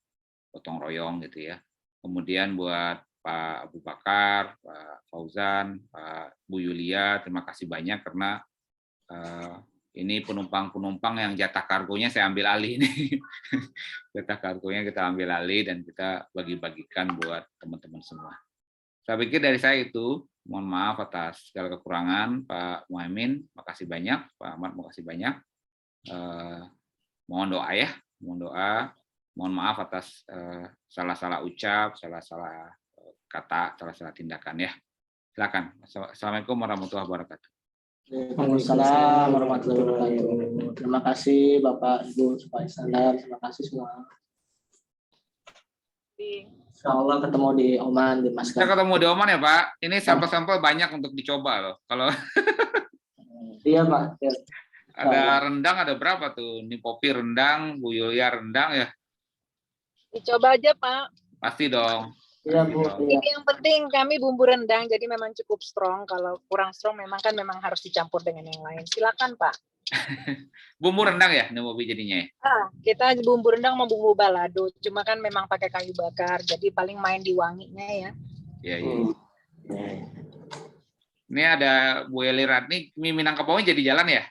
gotong royong gitu ya. Kemudian buat Pak Abu Bakar, Pak Fauzan, Pak Bu Yulia, terima kasih banyak karena ini penumpang-penumpang yang jatah kargonya saya ambil alih ini. Jatah kargonya kita ambil alih dan kita bagi-bagikan buat teman-teman semua. Saya pikir dari saya itu, mohon maaf atas segala kekurangan, Pak Muhaimin, makasih banyak, Pak Ahmad, makasih banyak. Mohon doa ya, mohon doa. Mohon maaf atas salah-salah ucap, salah-salah kata, salah-salah tindakan ya. Silakan. Assalamualaikum warahmatullahi wabarakatuh. Waalaikumsalam warahmatullahi wabarakatuh. Terima kasih Bapak, Ibu, Pak Iskandar. Terima kasih semua. Insya Allah ketemu di Oman, di Maskat. Kita ketemu di Oman ya Pak. Ini sampel-sampel banyak untuk dicoba loh. Kalau iya Pak. Ya. Ada rendang, ada berapa tuh? Ini Popi rendang, Bu Yulia rendang ya. Dicoba aja Pak. Pasti dong. Iya Bu. Ini yang penting kami bumbu rendang jadi memang cukup strong. Kalau kurang strong memang harus dicampur dengan yang lain. Silakan Pak. Bumbu rendang ya, ini Popi jadinya ya. Kita bumbu rendang mau bumbu balado. Cuma kan memang pakai kayu bakar. Jadi paling main di wanginya ya. Iya. Ini ada Bu Eli Ratni, mie Minangkabaunya jadi jalan ya?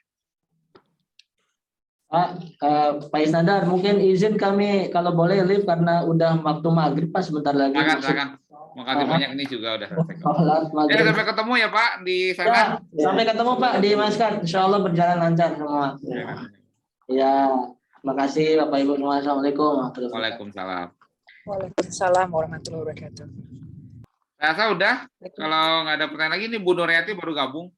Pak Iskandar, mungkin izin kami kalau boleh live karena udah waktu maghrib Pak, sebentar lagi. Silakan. Makasih banyak, ini juga udah selesai. Ya, sampai ketemu ya Pak di sana. Ya, sampai ketemu Pak di Maskat. Insya Allah berjalan lancar semua. Ya, makasih Bapak Ibu semua. Assalamualaikum. Waalaikumsalam. Waalaikumsalam warahmatullahi wabarakatuh. Saya rasa udah. Kalau nggak ada pertanyaan lagi, ini Bu Nuriati baru gabung.